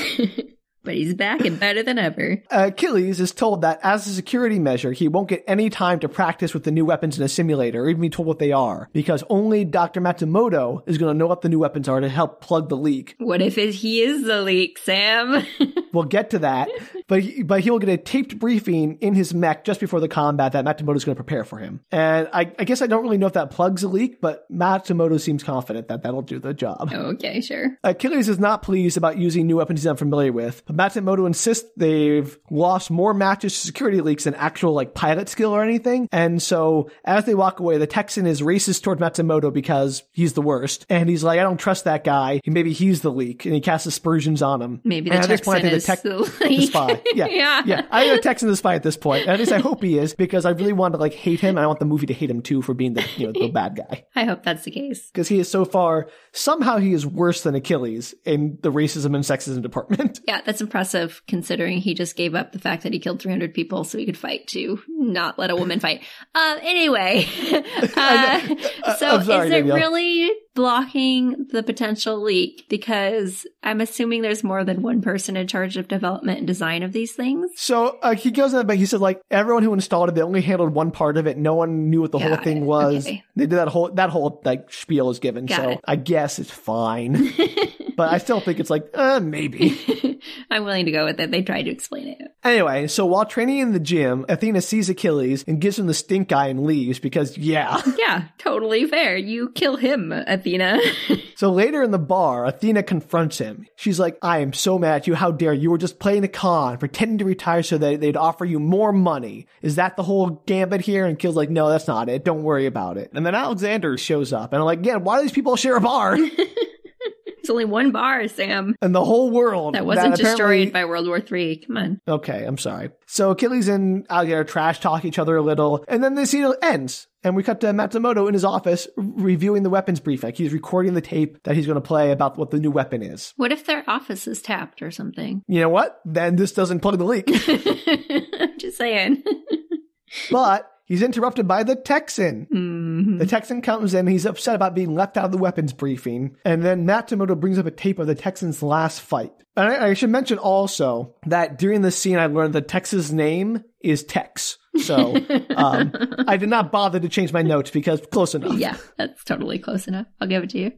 Speaker 1: But he's back and better than ever.
Speaker 2: Achilles is told that as a security measure, he won't get any time to practice with the new weapons in a simulator, or even be told what they are, because only Dr. Matsumoto is going to know what the new weapons are to help plug the leak.
Speaker 1: What if he is the leak, Sam?
Speaker 2: We'll get to that. But he will get a taped briefing in his mech just before the combat that Matsumoto is going to prepare for him. And I guess I don't really know if that plugs a leak, but Matsumoto seems confident that that'll do the job.
Speaker 1: Okay, sure.
Speaker 2: Achilles is not pleased about using new weapons he's unfamiliar with, but Matsumoto insists they've lost more matches to security leaks than actual pilot skill or anything. And so as they walk away, the Texan is racist towards Matsumoto because he's the worst. And he's like, I don't trust that guy. Maybe he's the leak. And he casts aspersions on him.
Speaker 1: Maybe the Texan is the leak.
Speaker 2: spy. Yeah. I'm gonna text him this fight at this point. At least I hope he is, because I really want to like hate him, and I want the movie to hate him too for being the the bad guy.
Speaker 1: I hope that's the case.
Speaker 2: Because he is so far, somehow he is worse than Achilles in the racism and sexism department.
Speaker 1: Yeah, that's impressive considering he just gave up the fact that he killed 300 people so he could fight to not let a woman fight. Anyway, so sorry, is it really blocking the potential leak? Because I'm assuming there's more than one person in charge of development and design of these things.
Speaker 2: So he goes in, but he said like everyone who installed it, they only handled one part of it. No one knew what the whole thing was. Okay. They did that whole like spiel is given. Got it. I guess it's fine. But I still think it's like, maybe.
Speaker 1: I'm willing to go with it. They tried to explain it.
Speaker 2: Anyway, so while training in the gym, Athena sees Achilles and gives him the stink eye and leaves because, yeah.
Speaker 1: Yeah, totally fair. You kill him, Athena.
Speaker 2: So later in the bar, Athena confronts him. She's like, I am so mad at you. How dare you? You were just playing a con, pretending to retire so that they'd offer you more money. Is that the whole gambit here? And Kill's like, no, that's not it. Don't worry about it. And then Alexander shows up. And I'm like, yeah, why do these people share a bar?
Speaker 1: It's only one bar, Sam.
Speaker 2: And the whole world.
Speaker 1: That wasn't destroyed by World War III. Come on.
Speaker 2: Okay, I'm sorry. So Achilles and Alexander trash talk each other a little. And then the scene ends. And we cut to Matsumoto in his office reviewing the weapons brief. Like he's recording the tape that he's going to play about what the new weapon is.
Speaker 1: What if their office is tapped or something?
Speaker 2: You know what? Then this doesn't plug the leak.
Speaker 1: Just saying.
Speaker 2: But he's interrupted by the Texan. Mm-hmm. The Texan comes in. He's upset about being left out of the weapons briefing. And then Matsumoto brings up a tape of the Texan's last fight. And I should mention also that during this scene, I learned that Tex's name is Tex. So I did not bother to change my notes because close enough.
Speaker 1: Yeah, that's totally close enough. I'll give it to you.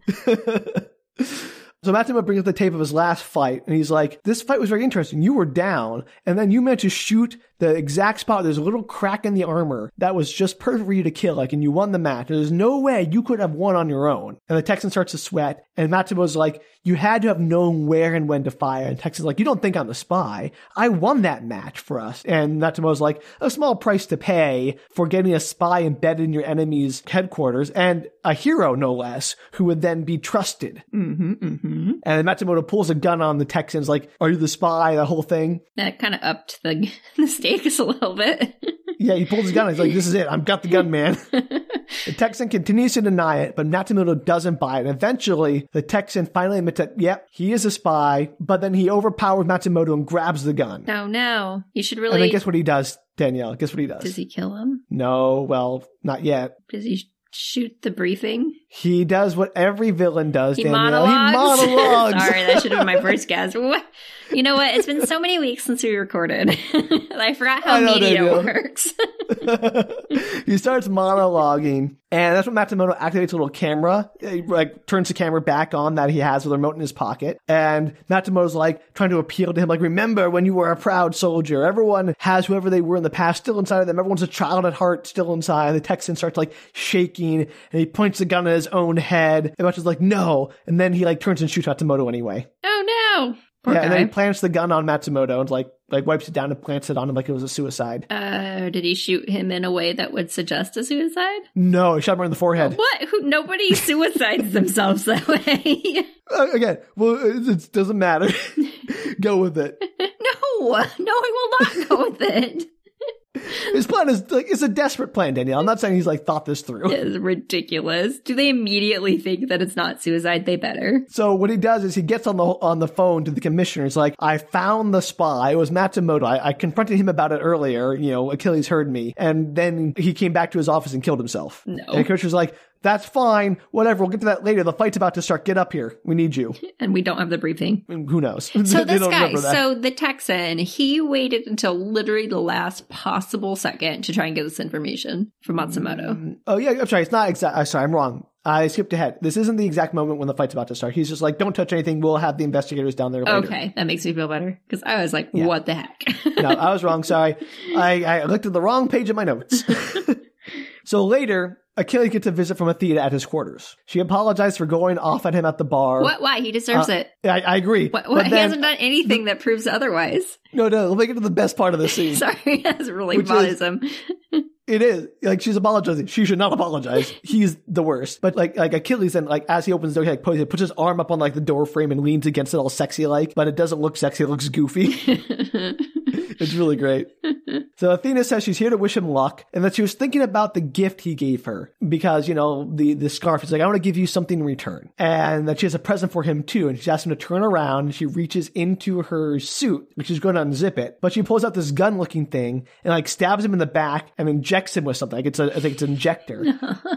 Speaker 2: So Matsumoto brings up the tape of his last fight, and he's like, this fight was very interesting. You were down, and then you managed to shoot the exact spot. There's a little crack in the armor that was just perfect for you to kill, like, and you won the match. There's no way you could have won on your own. And the Texan starts to sweat, and Matsumoto's like, you had to have known where and when to fire. And Texan's like, you don't think I'm the spy. I won that match for us. And Matsumoto's like, a small price to pay for getting a spy embedded in your enemy's headquarters, and a hero, no less, who would then be trusted. Mm-hmm, mm-hmm. And Matsumoto pulls a gun on the Texans, like, are you the spy? That whole thing.
Speaker 1: That kind of upped the stakes a little bit.
Speaker 2: Yeah, he pulls his gun. He's like, this is it. I've got the gun, man. The Texan continues to deny it, but Matsumoto doesn't buy it. And eventually, the Texan finally admits that, yep, he is a spy, but then he overpowers Matsumoto and grabs the gun.
Speaker 1: No. You should really...
Speaker 2: And then guess what he does, Danielle? Guess what he does?
Speaker 1: Does he kill him?
Speaker 2: No, well, not yet.
Speaker 1: Does he shoot the briefing?
Speaker 2: He does what every villain does, Danielle.
Speaker 1: Monologues?
Speaker 2: He monologues.
Speaker 1: Sorry, that should have been my first guess. What? You know what? It's been so many weeks since we recorded. I forgot how media works.
Speaker 2: He starts monologuing, and that's when Matsumoto activates a little camera. He, like, turns the camera back on that he has with a remote in his pocket. And Matsumoto's like trying to appeal to him, like, remember when you were a proud soldier. Everyone has whoever they were in the past still inside of them. Everyone's a child at heart still inside. And the Texan starts like shaking, and he points the gun at his own head. And Matsumoto's like, no. And then he like turns and shoots Matsumoto anyway.
Speaker 1: Oh no. Poor
Speaker 2: guy.
Speaker 1: And
Speaker 2: then he plants the gun on Matsumoto and like wipes it down and plants it on him like it was a suicide.
Speaker 1: Did he shoot him in a way that would suggest a suicide?
Speaker 2: No, he shot him right in the forehead.
Speaker 1: What? Nobody suicides themselves that way.
Speaker 2: Again, well, it doesn't matter. Go with it.
Speaker 1: No, I will not go with it.
Speaker 2: His plan is like, it's a desperate plan, Danielle. I'm not saying he's like thought this through.
Speaker 1: It's ridiculous. Do they immediately think that it's not suicide? They better.
Speaker 2: So what he does is he gets on the phone to the commissioner. He's like, I found the spy. It was Matsumoto. I confronted him about it earlier. You know, Achilles heard me. And then he came back to his office and killed himself.
Speaker 1: No.
Speaker 2: And the commissioner's like, that's fine. Whatever. We'll get to that later. The fight's about to start. Get up here. We need you.
Speaker 1: And we don't have the briefing.
Speaker 2: Who knows?
Speaker 1: So this guy, so the Texan, he waited until literally the last possible second to try and get this information from Matsumoto.
Speaker 2: Oh, yeah. I'm sorry. It's not exact. Sorry, I'm wrong. I skipped ahead. This isn't the exact moment when the fight's about to start. He's just like, don't touch anything. We'll have the investigators down there later.
Speaker 1: Okay. That makes me feel better. Because I was like, what the heck?
Speaker 2: No, I was wrong. Sorry. I looked at the wrong page of my notes. So later, Achilles gets a visit from Athena at his quarters. She apologized for going off at him at the bar.
Speaker 1: What? Why? He deserves it.
Speaker 2: I agree.
Speaker 1: What? He hasn't done anything that proves otherise.
Speaker 2: No. Let me get to the best part of the scene.
Speaker 1: Sorry, that's really bothersome.
Speaker 2: It is. Like, she's apologizing. She should not apologize. He's the worst. But like Achilles, then, like, as he opens the door, he like puts his arm up on like the door frame and leans against it all sexy like, but it doesn't look sexy. It looks goofy. It's really great. So Athena says she's here to wish him luck and that she was thinking about the gift he gave her because, the scarf is like, I want to give you something in return. And that she has a present for him too. And she asks him to turn around and she reaches into her suit, which is going to unzip it. But she pulls out this gun looking thing and like stabs him in the back and injects him with something. I think it's an injector.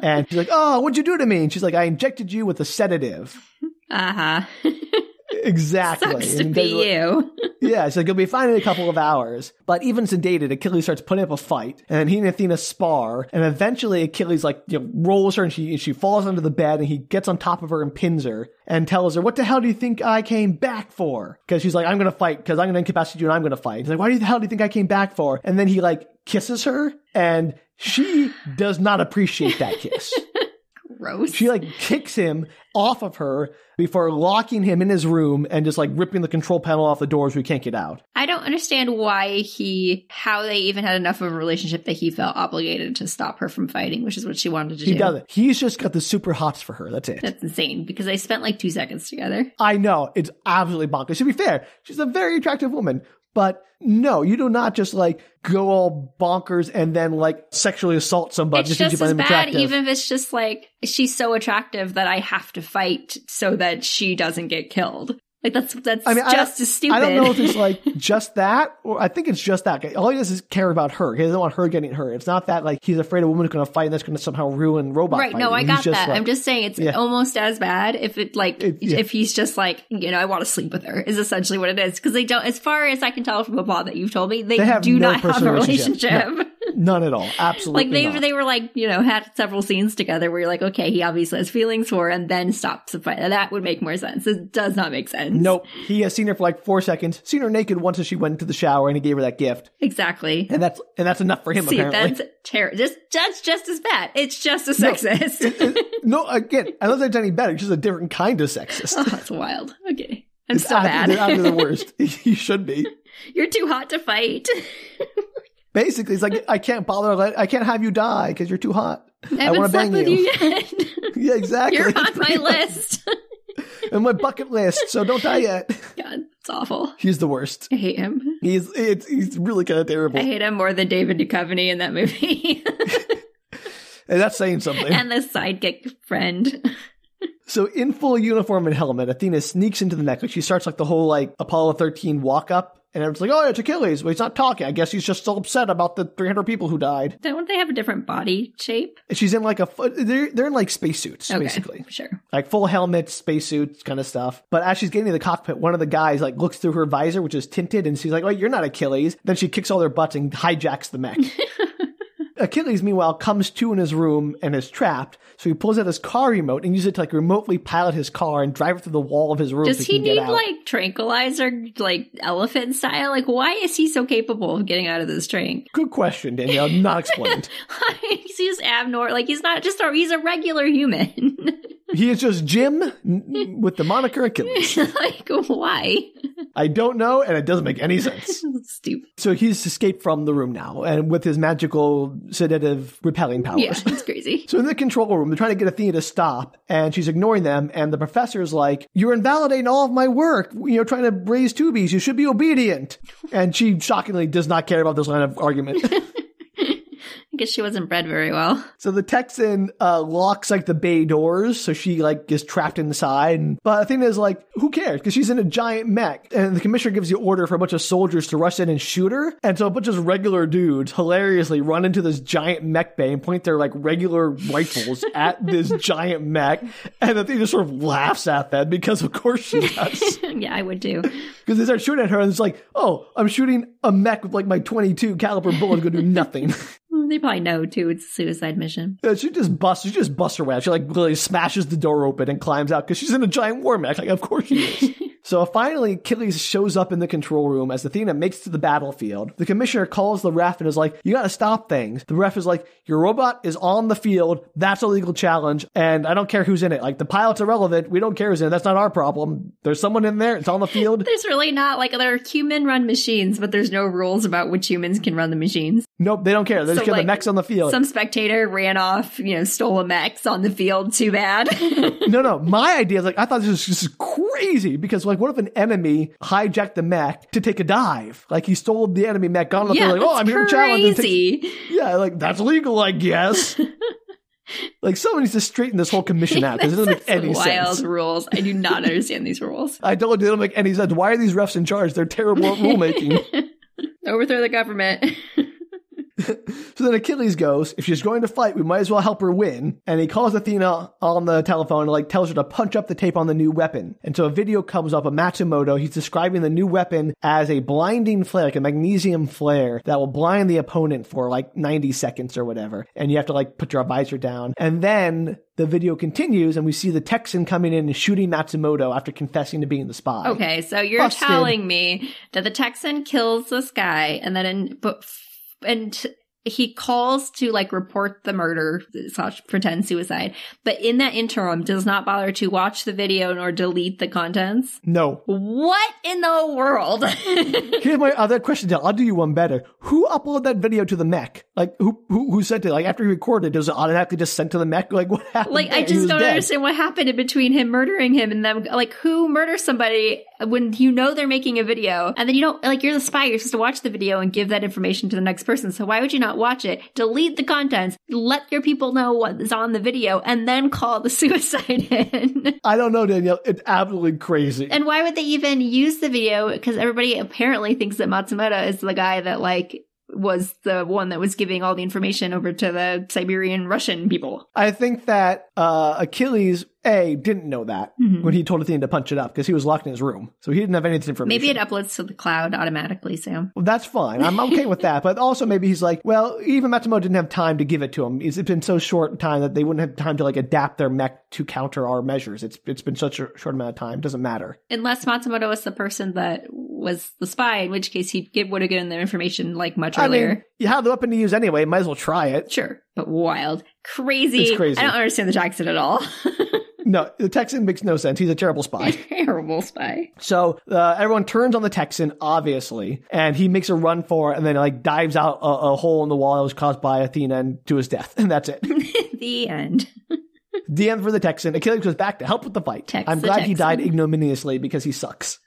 Speaker 2: And she's like, oh, what'd you do to me? And she's like, I injected you with a sedative.
Speaker 1: Uh-huh.
Speaker 2: Exactly.
Speaker 1: Sucks to be you.
Speaker 2: Yeah, so you'll be fine in a couple of hours. But even sedated, Achilles starts putting up a fight, and he and Athena spar, and eventually Achilles rolls her, and she falls under the bed, and he gets on top of her and pins her, and tells her, what the hell do you think I came back for? Because she's like, I'm going to fight, because I'm going to incapacitate you, and I'm going to fight. He's like, why the hell do you think I came back for? And then he kisses her, and she does not appreciate that kiss.
Speaker 1: Gross.
Speaker 2: She kicks him off of her before locking him in his room and just ripping the control panel off the doors so he can't get out.
Speaker 1: I don't understand how they even had enough of a relationship that he felt obligated to stop her from fighting, which is what she wanted to do.
Speaker 2: He doesn't. He's just got the super hots for her. That's it.
Speaker 1: That's insane because they spent 2 seconds together.
Speaker 2: I know. It's absolutely bonkers. To be fair, she's a very attractive woman. But no, you do not just go all bonkers and then sexually assault somebody.
Speaker 1: It's just as bad, even if it's just she's so attractive that I have to fight so that she doesn't get killed. That's just as stupid.
Speaker 2: I don't know if it's just that, or I think it's just that. All he does is care about her. He doesn't want her getting hurt. It's not that he's afraid a woman is going to fight and that's going to somehow ruin robot
Speaker 1: right,
Speaker 2: fighting.
Speaker 1: No, I got that. I'm just saying it's almost as bad if if he's just I want to sleep with her is essentially what it is. Because they don't, as far as I can tell from the plot that you've told me, they do not have a relationship.
Speaker 2: No, none at all. Absolutely not.
Speaker 1: They were had several scenes together where you're okay, he obviously has feelings for her and then stops the fight. That would make more sense. It does not make sense.
Speaker 2: Nope. He has seen her for 4 seconds, seen her naked once as she went into the shower and he gave her that gift.
Speaker 1: Exactly.
Speaker 2: And that's enough for him, apparently.
Speaker 1: That's terrible. That's just as bad. It's just a sexist.
Speaker 2: No, again, I don't think it's any better. It's just a different kind of sexist.
Speaker 1: Oh, that's wild. Okay. I'm so bad.
Speaker 2: They're the worst. He should be.
Speaker 1: You're too hot to fight.
Speaker 2: Basically, it's I can't bother. I can't have you die because you're too hot.
Speaker 1: I want to bang you.
Speaker 2: Yet. Yeah, exactly.
Speaker 1: You're on my list.
Speaker 2: On my bucket list, so don't die yet.
Speaker 1: God, it's awful.
Speaker 2: He's the worst.
Speaker 1: I hate him.
Speaker 2: He's really kind of terrible.
Speaker 1: I hate him more than David Duchovny in that movie.
Speaker 2: And that's saying something.
Speaker 1: And the sidekick friend.
Speaker 2: So in full uniform and helmet, Athena sneaks into the mech. She starts the whole Apollo 13 walk up. And everyone's oh, it's Achilles. Well, he's not talking. I guess he's just so upset about the 300 people who died.
Speaker 1: Don't they have a different body shape?
Speaker 2: She's in they're in spacesuits, basically.
Speaker 1: Sure.
Speaker 2: Full helmets, spacesuits kind of stuff. But as she's getting to the cockpit, one of the guys looks through her visor, which is tinted, and she's oh, you're not Achilles. Then she kicks all their butts and hijacks the mech. Achilles, meanwhile, comes to in his room and is trapped. So he pulls out his car remote and uses it to remotely pilot his car and drive it through the wall of his room.
Speaker 1: Does he need tranquilizer, elephant style? Why is he so capable of getting out of this train?
Speaker 2: Good question, Danielle. Not explained.
Speaker 1: He's just abnormal. He's not just he's a regular human.
Speaker 2: He is just Jim with the moniker Achilles.
Speaker 1: Why?
Speaker 2: I don't know, and it doesn't make any sense.
Speaker 1: Stupid.
Speaker 2: So he's escaped from the room now, and with his magical sedative repelling powers.
Speaker 1: Yeah, it's crazy.
Speaker 2: So in the control room, they're trying to get Athena to stop, and she's ignoring them, and the professor's you're invalidating all of my work. Trying to raise tubies. You should be obedient. And she shockingly does not care about this line of argument.
Speaker 1: I guess she wasn't bred very well.
Speaker 2: So the Texan locks the bay doors, so she is trapped inside. But Athena's who cares? Because she's in a giant mech, and the commissioner gives the order for a bunch of soldiers to rush in and shoot her. And so a bunch of regular dudes hilariously run into this giant mech bay and point their regular rifles at this giant mech, and Athena sort of laughs at them because of course she does.
Speaker 1: Yeah, I would too.
Speaker 2: Because they start shooting at her, and it's oh, I'm shooting a mech with my 22 caliber bullet going to do nothing.
Speaker 1: They probably know, too. It's a suicide mission.
Speaker 2: Yeah, she just busts her way out. She, literally smashes the door open and climbs out because she's in a giant war mech. Of course she is. So finally, Achilles shows up in the control room as Athena makes it to the battlefield. The commissioner calls the ref and is you got to stop things. The ref is your robot is on the field. That's a legal challenge. And I don't care who's in it. The pilot's irrelevant. We don't care who's in it. That's not our problem. There's someone in there. It's on the field.
Speaker 1: There's really not. There are human-run machines, but there's no rules about which humans can run the machines.
Speaker 2: Nope, they don't care. They just get the mechs on the field.
Speaker 1: Some spectator ran off, stole a mechs on the field. Too bad.
Speaker 2: No. My idea is I thought this was just crazy crazy because, like, what if an enemy hijacked the mech to take a dive? Like, he stole the enemy mech, got on the thing, like, oh, I'm here to challenge. Yeah, like, that's legal, I guess. Like, someone needs to straighten this whole commission out because it doesn't make any sense.
Speaker 1: Wild rules. I do not understand these rules.
Speaker 2: I told you, they don't make any sense. Why are these refs in charge? They're terrible at rulemaking.
Speaker 1: Overthrow the government.
Speaker 2: So then Achilles goes, if she's going to fight, we might as well help her win. And he calls Athena on the telephone and, like, tells her to punch up the tape on the new weapon. And so a video comes up of Matsumoto. He's describing the new weapon as a blinding flare, like a magnesium flare that will blind the opponent for like 90 seconds or whatever. And you have to, like, put your visor down. And then the video continues and we see the Texan coming in and shooting Matsumoto after confessing to being the spy.
Speaker 1: Okay, so you're telling me that the Texan kills this guy and then and he calls to, like, report the murder / pretend suicide, but in that interim does not bother to watch the video nor delete the contents?
Speaker 2: No.
Speaker 1: What in the world?
Speaker 2: Here's my other question, Del. I'll do you one better. Who uploaded that video to the mech? Like, who sent it? Like, after he recorded, does it automatically just sent to the mech? Like, what happened?
Speaker 1: Like, I just don't understand what happened in between him murdering him and them. Like, who murders somebody when you know they're making a video and then you don't, like, you're the spy, you're supposed to watch the video and give that information to the next person. So why would you not watch it, delete the contents, let your people know what is on the video, and then call the suicide in?
Speaker 2: I don't know, Danielle. It's absolutely crazy.
Speaker 1: And why would they even use the video? Because everybody apparently thinks that Matsumoto is the guy that, like, was the one that was giving all the information over to the Siberian Russian people.
Speaker 2: I think that Achilles, didn't know that when he told Athena to punch it up because he was locked in his room. So he didn't have any of this information.
Speaker 1: Maybe it uploads to the cloud automatically, Sam.
Speaker 2: Well, that's fine. I'm okay with that. But also maybe he's like, well, even Matsumoto didn't have time to give it to him. It's been so short time that they wouldn't have time to, like, adapt their mech to counter our measures. It's been such a short amount of time. It doesn't matter.
Speaker 1: Unless Matsumoto was the person that was the spy, in which case he would have given their information, like, much earlier.
Speaker 2: I mean, you have the weapon to use anyway. Might as well try it.
Speaker 1: Sure. But wild. Crazy.
Speaker 2: It's crazy.
Speaker 1: I don't understand the Jackson at all.
Speaker 2: No, the Texan makes no sense. He's a terrible spy.
Speaker 1: Terrible spy.
Speaker 2: So everyone turns on the Texan, obviously, and he makes a run for it and then, like, dives out a hole in the wall that was caused by Athena and to his death. And that's it.
Speaker 1: The end.
Speaker 2: The end for the Texan. Achilles goes back to help with the fight. I'm glad he died ignominiously because he sucks.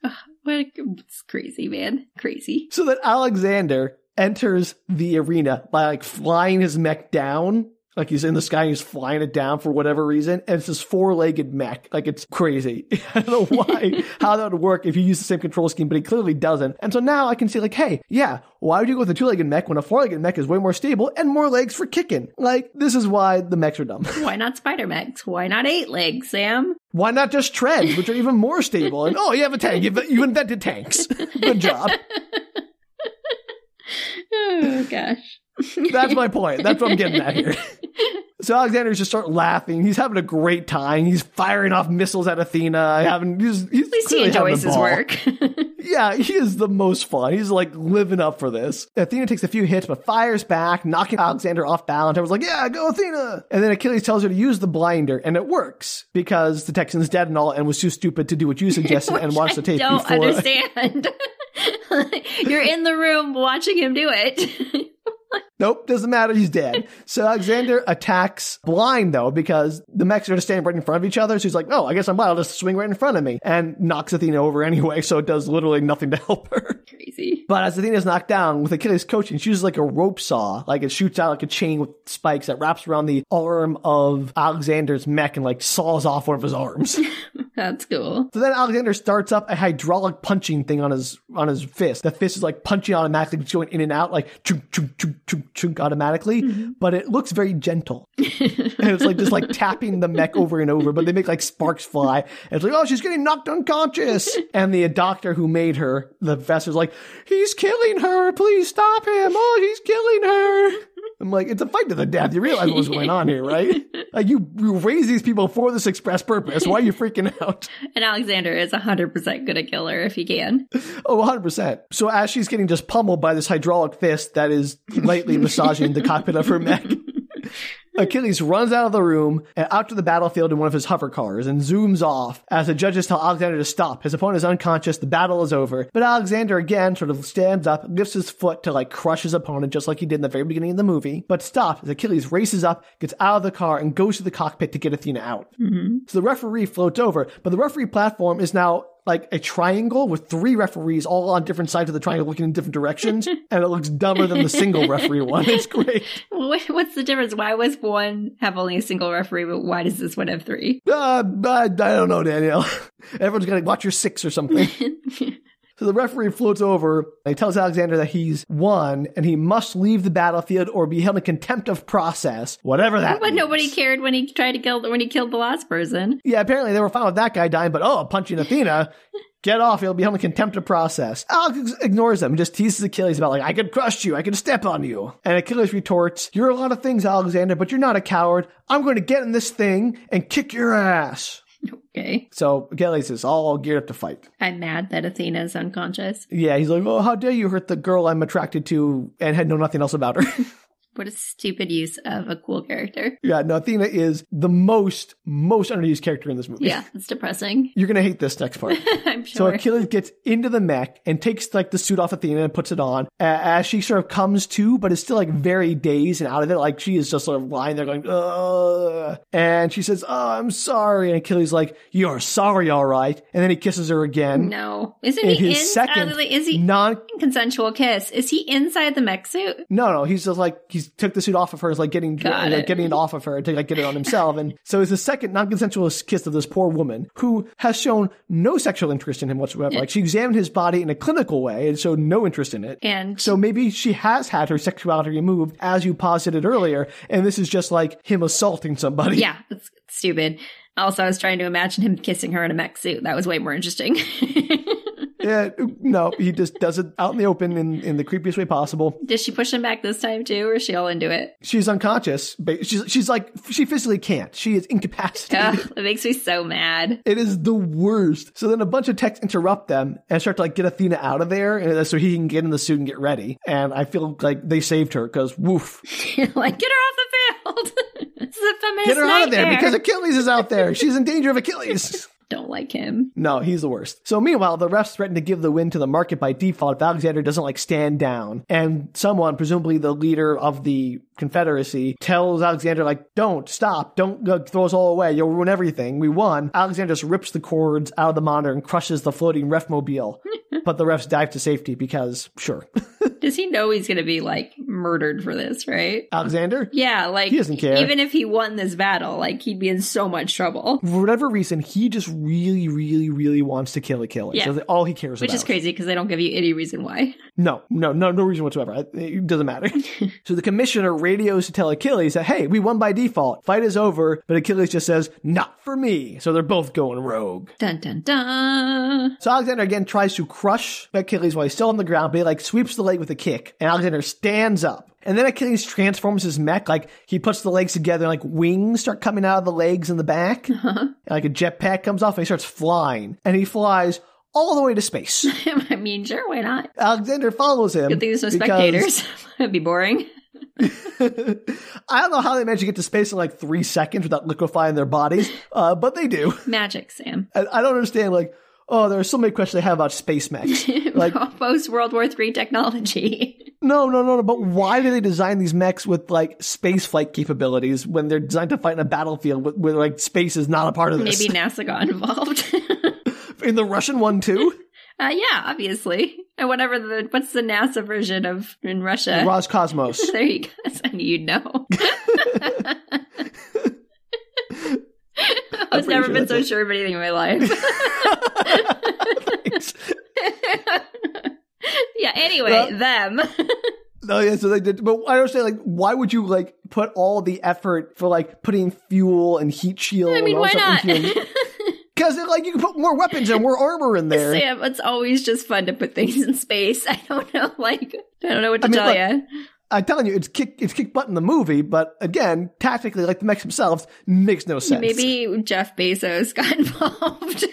Speaker 1: It's crazy, man. Crazy.
Speaker 2: So that Alexander enters the arena by, like, flying his mech down. Like, he's in the sky and he's flying it down for whatever reason. And it's this 4-legged mech. Like, it's crazy. I don't know how that would work if you use the same control scheme, but he clearly doesn't. And so now I can see, like, hey, yeah, why would you go with a 2-legged mech when a 4-legged mech is way more stable and more legs for kicking? Like, this is why the mechs are dumb.
Speaker 1: Why not spider mechs? Why not 8 legs, Sam?
Speaker 2: Why not just treads, which are even more stable? And, oh, you have a tank. You invented tanks. Good job.
Speaker 1: Oh, gosh.
Speaker 2: That's my point. That's what I'm getting at here. So Alexander's just start laughing. He's having a great time. He's firing off missiles at Athena. He's
Speaker 1: at least he enjoys his work.
Speaker 2: Yeah, he is the most fun. He's, like, living up for this. Athena takes a few hits, but fires back, knocking Alexander off balance. Everyone's like, yeah, go Athena! And then Achilles tells her to use the blinder, and it works, because the Texan's dead and all, and was too stupid to do what you suggested and watch the tape before.
Speaker 1: I don't understand. You're in the room watching him do it.
Speaker 2: Nope, doesn't matter. He's dead. So Alexander attacks blind, though, because the mechs are going to stand right in front of each other. So he's like, oh, I guess I'm blind. I'll just swing right in front of me. And knocks Athena over anyway, so it does literally nothing to help her.
Speaker 1: Crazy.
Speaker 2: But as Athena's knocked down, with Achilles coaching, she uses, like, a rope saw. Like, it shoots out like a chain with spikes that wraps around the arm of Alexander's mech and, like, saws off one of his arms.
Speaker 1: That's cool.
Speaker 2: So then Alexander starts up a hydraulic punching thing on his fist. The fist is, like, punching automatically, just going in and out, like, chunk, chunk, chunk, chunk, chunk automatically. Mm-hmm. But it looks very gentle. And it's, like, just, like, tapping the mech over and over, but they make, like, sparks fly. And it's like, oh, she's getting knocked unconscious. And the doctor who made her, the professor's like, he's killing her. Please stop him. Oh, he's killing her. I'm like, it's a fight to the death. You realize what's going on here, right? Like, you raise these people for this express purpose. Why are you freaking out?
Speaker 1: And Alexander is 100% gonna kill her if he can.
Speaker 2: Oh, 100%. So as she's getting just pummeled by this hydraulic fist that is lightly massaging the cockpit of her mech, Achilles runs out of the room and out to the battlefield in one of his hover cars and zooms off as the judges tell Alexander to stop. His opponent is unconscious. The battle is over. But Alexander again sort of stands up, lifts his foot to like crush his opponent just like he did in the very beginning of the movie, but stops as Achilles races up, gets out of the car, and goes to the cockpit to get Athena out. Mm-hmm. So the referee floats over, but the referee platform is now like a triangle with 3 referees all on different sides of the triangle looking in different directions, and it looks dumber than the single referee one. It's great.
Speaker 1: What's the difference? Why was one have only a single referee, but why does this one have 3?
Speaker 2: I don't know, Danielle. Everyone's got to watch your 6 or something. So the referee floats over and he tells Alexander that he's won and he must leave the battlefield or be held in contempt of process, whatever that means.
Speaker 1: But nobody cared when he killed the last person.
Speaker 2: Yeah, apparently they were fine with that guy dying, but punching Athena, get off, he'll be held in contempt of process. Alex ignores him and just teases Achilles about I could crush you, I could step on you. And Achilles retorts, you're a lot of things, Alexander, but you're not a coward. I'm going to get in this thing and kick your ass.
Speaker 1: Okay.
Speaker 2: So Achilles is all geared up to fight.
Speaker 1: I'm mad that Athena is unconscious.
Speaker 2: Yeah, he's like, oh, how dare you hurt the girl I'm attracted to and had know nothing else about her.
Speaker 1: What a stupid use of a cool character.
Speaker 2: Yeah, no, Athena is the most underused character in this movie.
Speaker 1: Yeah, it's depressing.
Speaker 2: You're going to hate this next part.
Speaker 1: I'm sure.
Speaker 2: So Achilles gets into the mech and takes the suit off Athena and puts it on as she sort of comes to, but is still very dazed and out of it. Like she is just sort of lying there going, ugh. And she says, oh, I'm sorry. And Achilles you're sorry, all right. And then he kisses her again.
Speaker 1: No. Isn't he
Speaker 2: his second
Speaker 1: non-consensual kiss? Is he inside the mech suit?
Speaker 2: No. He's just he's took the suit off of her, is getting it off of her to get it on himself. And so it's the second non-consensual kiss of this poor woman who has shown no sexual interest in him whatsoever.
Speaker 1: Yeah.
Speaker 2: She examined his body in a clinical way and showed no interest in it.
Speaker 1: And
Speaker 2: so maybe she has had her sexuality removed, as you posited earlier, and this is just him assaulting somebody.
Speaker 1: Yeah, it's stupid. Also, I was trying to imagine him kissing her in a mech suit. That was way more interesting.
Speaker 2: Yeah, no, he just does it out in the open in the creepiest way possible.
Speaker 1: Does she push him back this time too, or is she all into it?
Speaker 2: She's unconscious. She physically can't. She is incapacitated.
Speaker 1: Ugh, it makes me so mad.
Speaker 2: It is the worst. So then a bunch of techs interrupt them and start to get Athena out of there so he can get in the suit and get ready. And I feel like they saved her because woof.
Speaker 1: Get her off the field. This is a feminist
Speaker 2: Get her
Speaker 1: nightmare.
Speaker 2: out of there because Achilles is out there. She's in danger of Achilles.
Speaker 1: Don't like him.
Speaker 2: No, he's the worst. So meanwhile, the refs threaten to give the win to the market by default if Alexander doesn't stand down. And someone, presumably the leader of the Confederacy, tells Alexander don't stop, don't throw us all away, you'll ruin everything, we won. Alexander just rips the cords out of the monitor and crushes the floating ref mobile. But the refs dive to safety because sure.
Speaker 1: Does he know he's gonna be murdered for this, right?
Speaker 2: Alexander?
Speaker 1: Yeah,
Speaker 2: he doesn't care.
Speaker 1: Even if he won this battle, he'd be in so much trouble.
Speaker 2: For whatever reason, he just really, really, really wants to kill Achilles. Yeah. That's all he cares about.
Speaker 1: Which is crazy because they don't give you any reason why.
Speaker 2: No reason whatsoever. It doesn't matter. So the commissioner radios to tell Achilles that, hey, we won by default. Fight is over. But Achilles just says, not for me. So they're both going rogue.
Speaker 1: Dun, dun, dun.
Speaker 2: So Alexander again tries to crush Achilles while he's still on the ground, but he sweeps the leg with a kick. And Alexander stands up. And then Achilles transforms his mech, he puts the legs together and wings start coming out of the legs in the back. Uh-huh. And a jetpack comes off and he starts flying. And he flies all the way to space.
Speaker 1: I mean, sure, why not?
Speaker 2: Alexander follows him.
Speaker 1: Good thing there's no spectators. That'd be boring.
Speaker 2: I don't know how they managed to get to space in 3 seconds without liquefying their bodies, but they do.
Speaker 1: Magic, Sam.
Speaker 2: I don't understand, there are so many questions I have about space mechs.
Speaker 1: Post-World War III technology.
Speaker 2: No. But why do they design these mechs with space flight capabilities when they're designed to fight in a battlefield where space is not a part of this?
Speaker 1: Maybe NASA got involved.
Speaker 2: In the Russian one too?
Speaker 1: Yeah, obviously. And what's the NASA version of in Russia?
Speaker 2: Roscosmos.
Speaker 1: There you go. I knew you'd know. I've never been so sure of anything in my life. Yeah, anyway, them.
Speaker 2: No, yeah, so they did. But I understand, why would you, put all the effort for, putting fuel and heat shield?
Speaker 1: I mean, why not?
Speaker 2: Because, you can put more weapons and more armor in there.
Speaker 1: Sam, it's always just fun to put things in space. I don't know, I don't know what to tell you.
Speaker 2: I'm telling you, it's kick butt in the movie, but again, tactically, the mechs themselves, makes no sense.
Speaker 1: Maybe Jeff Bezos got involved.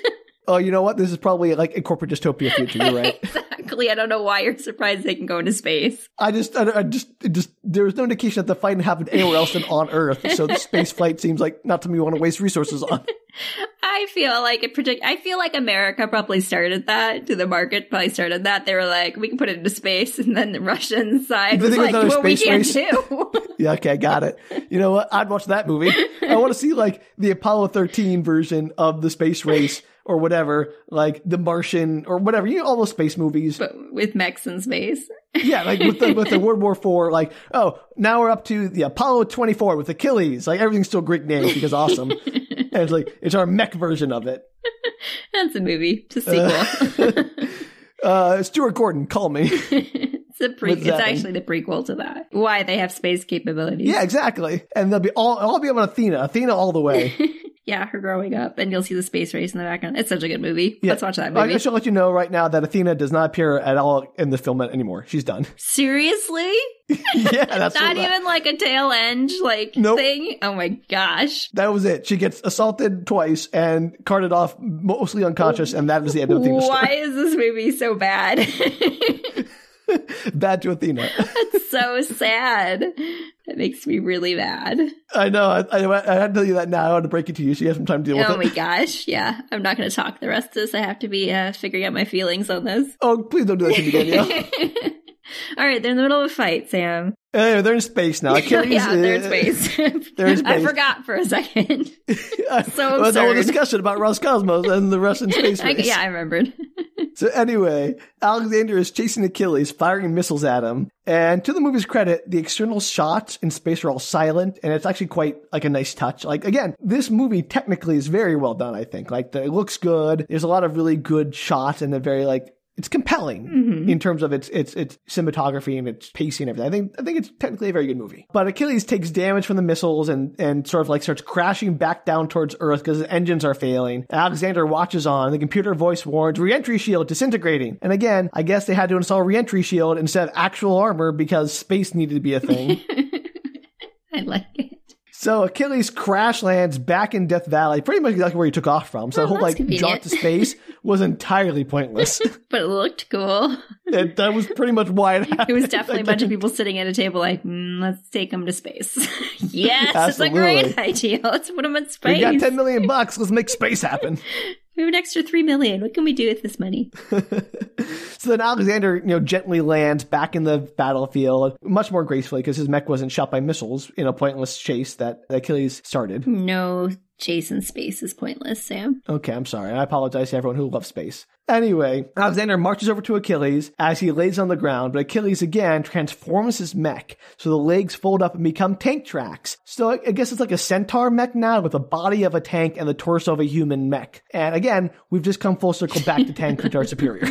Speaker 2: Oh, you know what? This is probably a corporate dystopia future. You're right.
Speaker 1: Exactly. Exactly. I don't know why you're surprised they can go into space.
Speaker 2: There was no indication that the fight happened anywhere else than on Earth. So the space flight seems like not something we want to waste resources on.
Speaker 1: I feel like America probably started that. The market probably started that. They were like, we can put it into space. And then the Russian side was like, well, we can't do.
Speaker 2: Yeah, okay, I got it. You know what? I'd watch that movie. I want to see like the Apollo 13 version of the space race or whatever, like The Martian or whatever. You know, all those space movies. But
Speaker 1: with mechs in space.
Speaker 2: Yeah, like with the World War IV, like, oh, now we're up to the Apollo 24 with Achilles. Like, everything's still Greek names because awesome. And it's like, it's our mech version of it.
Speaker 1: That's a movie. It's a sequel.
Speaker 2: Stuart Gordon, call me.
Speaker 1: It's actually the prequel to that. Why they have space capabilities.
Speaker 2: Yeah, exactly. And they'll be I'll be on Athena all the way.
Speaker 1: Yeah, her growing up, and you'll see the space race in the background. It's such a good movie. Yeah. Let's watch that movie.
Speaker 2: I should let you know right now that Athena does not appear at all in the film anymore. She's done.
Speaker 1: Seriously?
Speaker 2: Yeah, that's
Speaker 1: not even like a tail end thing. Oh my gosh,
Speaker 2: that was it. She gets assaulted twice and carted off, mostly unconscious, and that was the end of Athena's story.
Speaker 1: Why is this movie so bad?
Speaker 2: Bad to Athena.
Speaker 1: That's so sad. That makes me really mad.
Speaker 2: I know. I had to tell you that now. I want to break it to you so you have some time to deal with it.
Speaker 1: Oh my gosh. Yeah. I'm not going to talk the rest of this. I have to be figuring out my feelings on this.
Speaker 2: Oh, please don't do that to me, Danielle.
Speaker 1: All right. They're in the middle of a fight, Sam.
Speaker 2: They're in space now. Achilles,
Speaker 1: yeah, they're in space.
Speaker 2: They're in space.
Speaker 1: I forgot for a second. So absurd.
Speaker 2: Well, the whole discussion about Roscosmos and the Russian space race.
Speaker 1: I remembered.
Speaker 2: So anyway, Alexander is chasing Achilles, firing missiles at him. And to the movie's credit, the external shots in space are all silent, and it's actually quite like a nice touch. Like, again, this movie technically is very well done, I think. Like, it looks good. There's a lot of really good shots, and they're very, like, it's compelling in terms of its cinematography and its pacing and everything. I think it's technically a very good movie. But Achilles takes damage from the missiles and sort of like starts crashing back down towards Earth because his engines are failing. Alexander watches on. The computer voice warns, re-entry shield disintegrating. And again, I guess they had to install re-entry shield instead of actual armor because space needed to be a thing.
Speaker 1: I like it.
Speaker 2: So Achilles crash lands back in Death Valley, pretty much exactly where he took off from. So the whole jaunt to space was entirely pointless.
Speaker 1: But it looked cool.
Speaker 2: That was pretty much why it happened.
Speaker 1: It was definitely a bunch of people sitting at a table like, let's take them to space. Yes,
Speaker 2: absolutely.
Speaker 1: It's a great idea. Let's put them in space.
Speaker 2: We got $10 million. Let's make space happen.
Speaker 1: We have an extra $3 million. What can we do with this money?
Speaker 2: So then Alexander, gently lands back in the battlefield, much more gracefully because his mech wasn't shot by missiles in a pointless chase that Achilles started.
Speaker 1: No chase in space is pointless, Sam.
Speaker 2: Okay, I'm sorry. I apologize to everyone who loves space. Anyway, Alexander marches over to Achilles as he lays on the ground, but Achilles again transforms his mech so the legs fold up and become tank tracks. So I guess it's like a centaur mech now with the body of a tank and the torso of a human mech. And again, we've just come full circle back to tanks which are superior.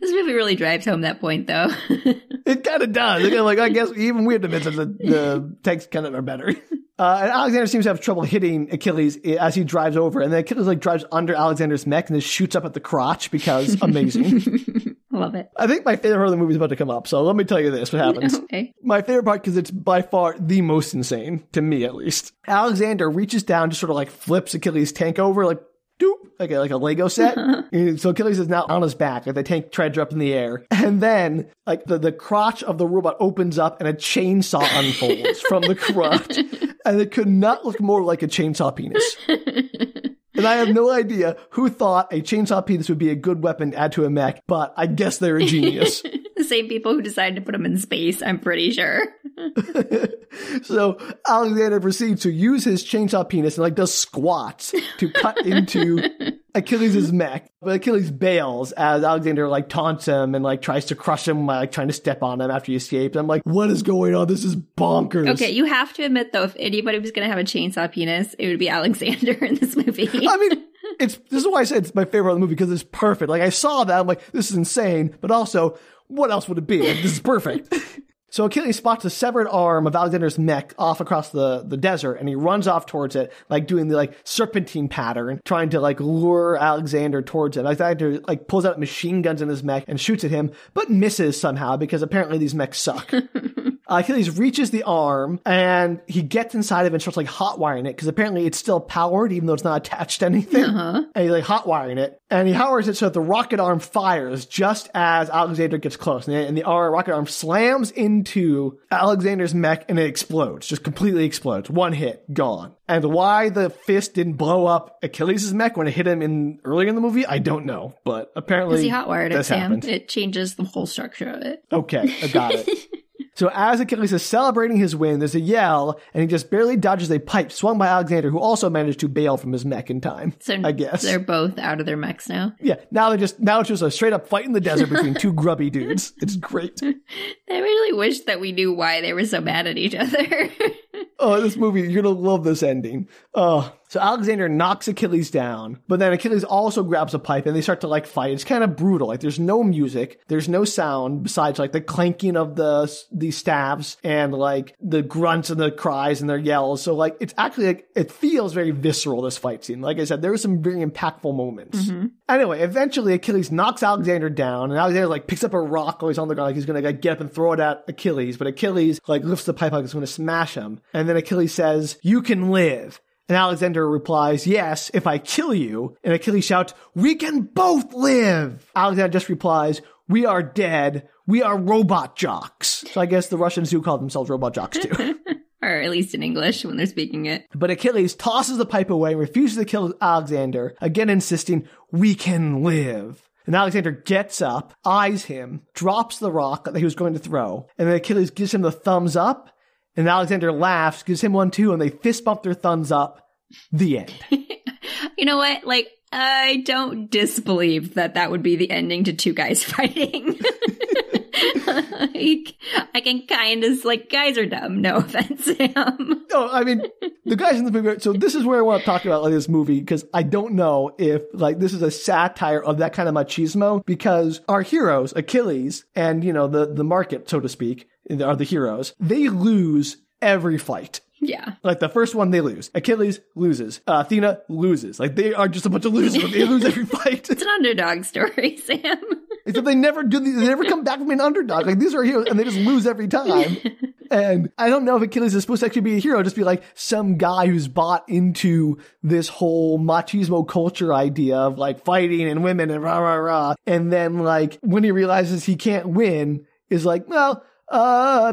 Speaker 1: This movie really drives home that point, though.
Speaker 2: It kind of does. I guess even we have to admit that the tanks kind of are better. And Alexander seems to have trouble hitting Achilles as he drives over. And then Achilles drives under Alexander's mech and then shoots up at the crotch because amazing.
Speaker 1: Love it.
Speaker 2: I think my favorite part of the movie is about to come up. So let me tell you this, what happens.
Speaker 1: Okay.
Speaker 2: My favorite part, because it's by far the most insane, to me at least. Alexander reaches down, just sort of flips Achilles' tank over, doop, like a Lego set. So Achilles is now on his back, the tank treads up in the air. And then, the crotch of the robot opens up and a chainsaw unfolds from the crotch. And it could not look more like a chainsaw penis. And I have no idea who thought a chainsaw penis would be a good weapon to add to a mech, but I guess they're a genius.
Speaker 1: The same people who decided to put them in space, I'm pretty sure.
Speaker 2: So Alexander proceeds to use his chainsaw penis and does squats to cut into Achilles' mech. But Achilles bails as Alexander taunts him and tries to crush him by trying to step on him after he escapes. I'm like, what is going on? This is bonkers.
Speaker 1: Okay, you have to admit though, if anybody was going to have a chainsaw penis, it would be Alexander in this movie.
Speaker 2: I mean, this is why I said it's my favorite of the movie, because it's perfect. I saw that, I'm like, this is insane, but also, what else would it be? This is perfect. So Achilles spots a severed arm of Alexander's mech off across the desert, and he runs off towards it, doing the serpentine pattern, trying to lure Alexander towards it. Alexander pulls out machine guns in his mech and shoots at him, but misses somehow because apparently these mechs suck. Achilles reaches the arm, and he gets inside of it and starts, like, hotwiring it, because apparently it's still powered, even though it's not attached to anything. And he's, like, hotwiring it. And he hotwires it so that the rocket arm fires just as Alexander gets close. And the rocket arm slams into Alexander's mech, and it explodes. Just completely explodes. One hit, gone. And why the fist didn't blow up Achilles' mech when it hit him earlier in the movie, I don't know. But apparently
Speaker 1: because he hotwired it, Sam.
Speaker 2: Happened.
Speaker 1: It changes the whole structure of it.
Speaker 2: Okay, I got it. So as Achilles is celebrating his win, there's a yell, and he just barely dodges a pipe swung by Alexander, who also managed to bail from his mech in time, I guess.
Speaker 1: They're both out of their mechs now.
Speaker 2: Yeah, now it's just a straight up fight in the desert between two grubby dudes. It's great.
Speaker 1: I really wish that we knew why they were so mad at each other.
Speaker 2: Oh, this movie, you're going to love this ending. So Alexander knocks Achilles down, but then Achilles also grabs a pipe and they start to, like, fight. It's kind of brutal. Like, there's no music. There's no sound besides, like, the clanking of the staves and, like, the grunts and the cries and their yells. So, like, it's actually, like, it feels very visceral, this fight scene. Like I said, there were some very impactful moments. Anyway, eventually Achilles knocks Alexander down, and Alexander, like, picks up a rock while he's on the ground. Like, he's going to, like, get up and throw it at Achilles. But Achilles, like, lifts the pipe like it's going to smash him. And then Achilles says, "You can live." And Alexander replies, "Yes, if I kill you." And Achilles shouts, "We can both live." Alexander just replies, "We are dead. We are Robot Jox." So I guess the Russians do call themselves Robot Jox too.
Speaker 1: Or at least in English when they're speaking it.
Speaker 2: But Achilles tosses the pipe away and refuses to kill Alexander, again insisting, "We can live." And Alexander gets up, eyes him, drops the rock that he was going to throw, and then Achilles gives him the thumbs up. And Alexander laughs, gives him one too, and they fist bump their thumbs up. The end.
Speaker 1: You know what? Like, I don't disbelieve that would be the ending to two guys fighting. I can kind of, like, guys are dumb. No offense, Sam.
Speaker 2: No, I mean, the guys in the movie. So this is where I want to talk about, like, this movie, because I don't know if, like, this is a satire of that kind of machismo, because our heroes, Achilles, and, you know, the market, so to speak, are the heroes. They lose every fight.
Speaker 1: Yeah.
Speaker 2: Like, the first one, they lose. Achilles loses. Athena loses. Like, they are just a bunch of losers. They lose every fight.
Speaker 1: It's an underdog story, Sam.
Speaker 2: Except they never come back from an underdog. Like, these are heroes, and they just lose every time. And I don't know if Achilles is supposed to actually be a hero, just be like some guy who's bought into this whole machismo culture idea of, like, fighting and women and rah, rah, rah. And then, like, when he realizes he can't win, is like, well,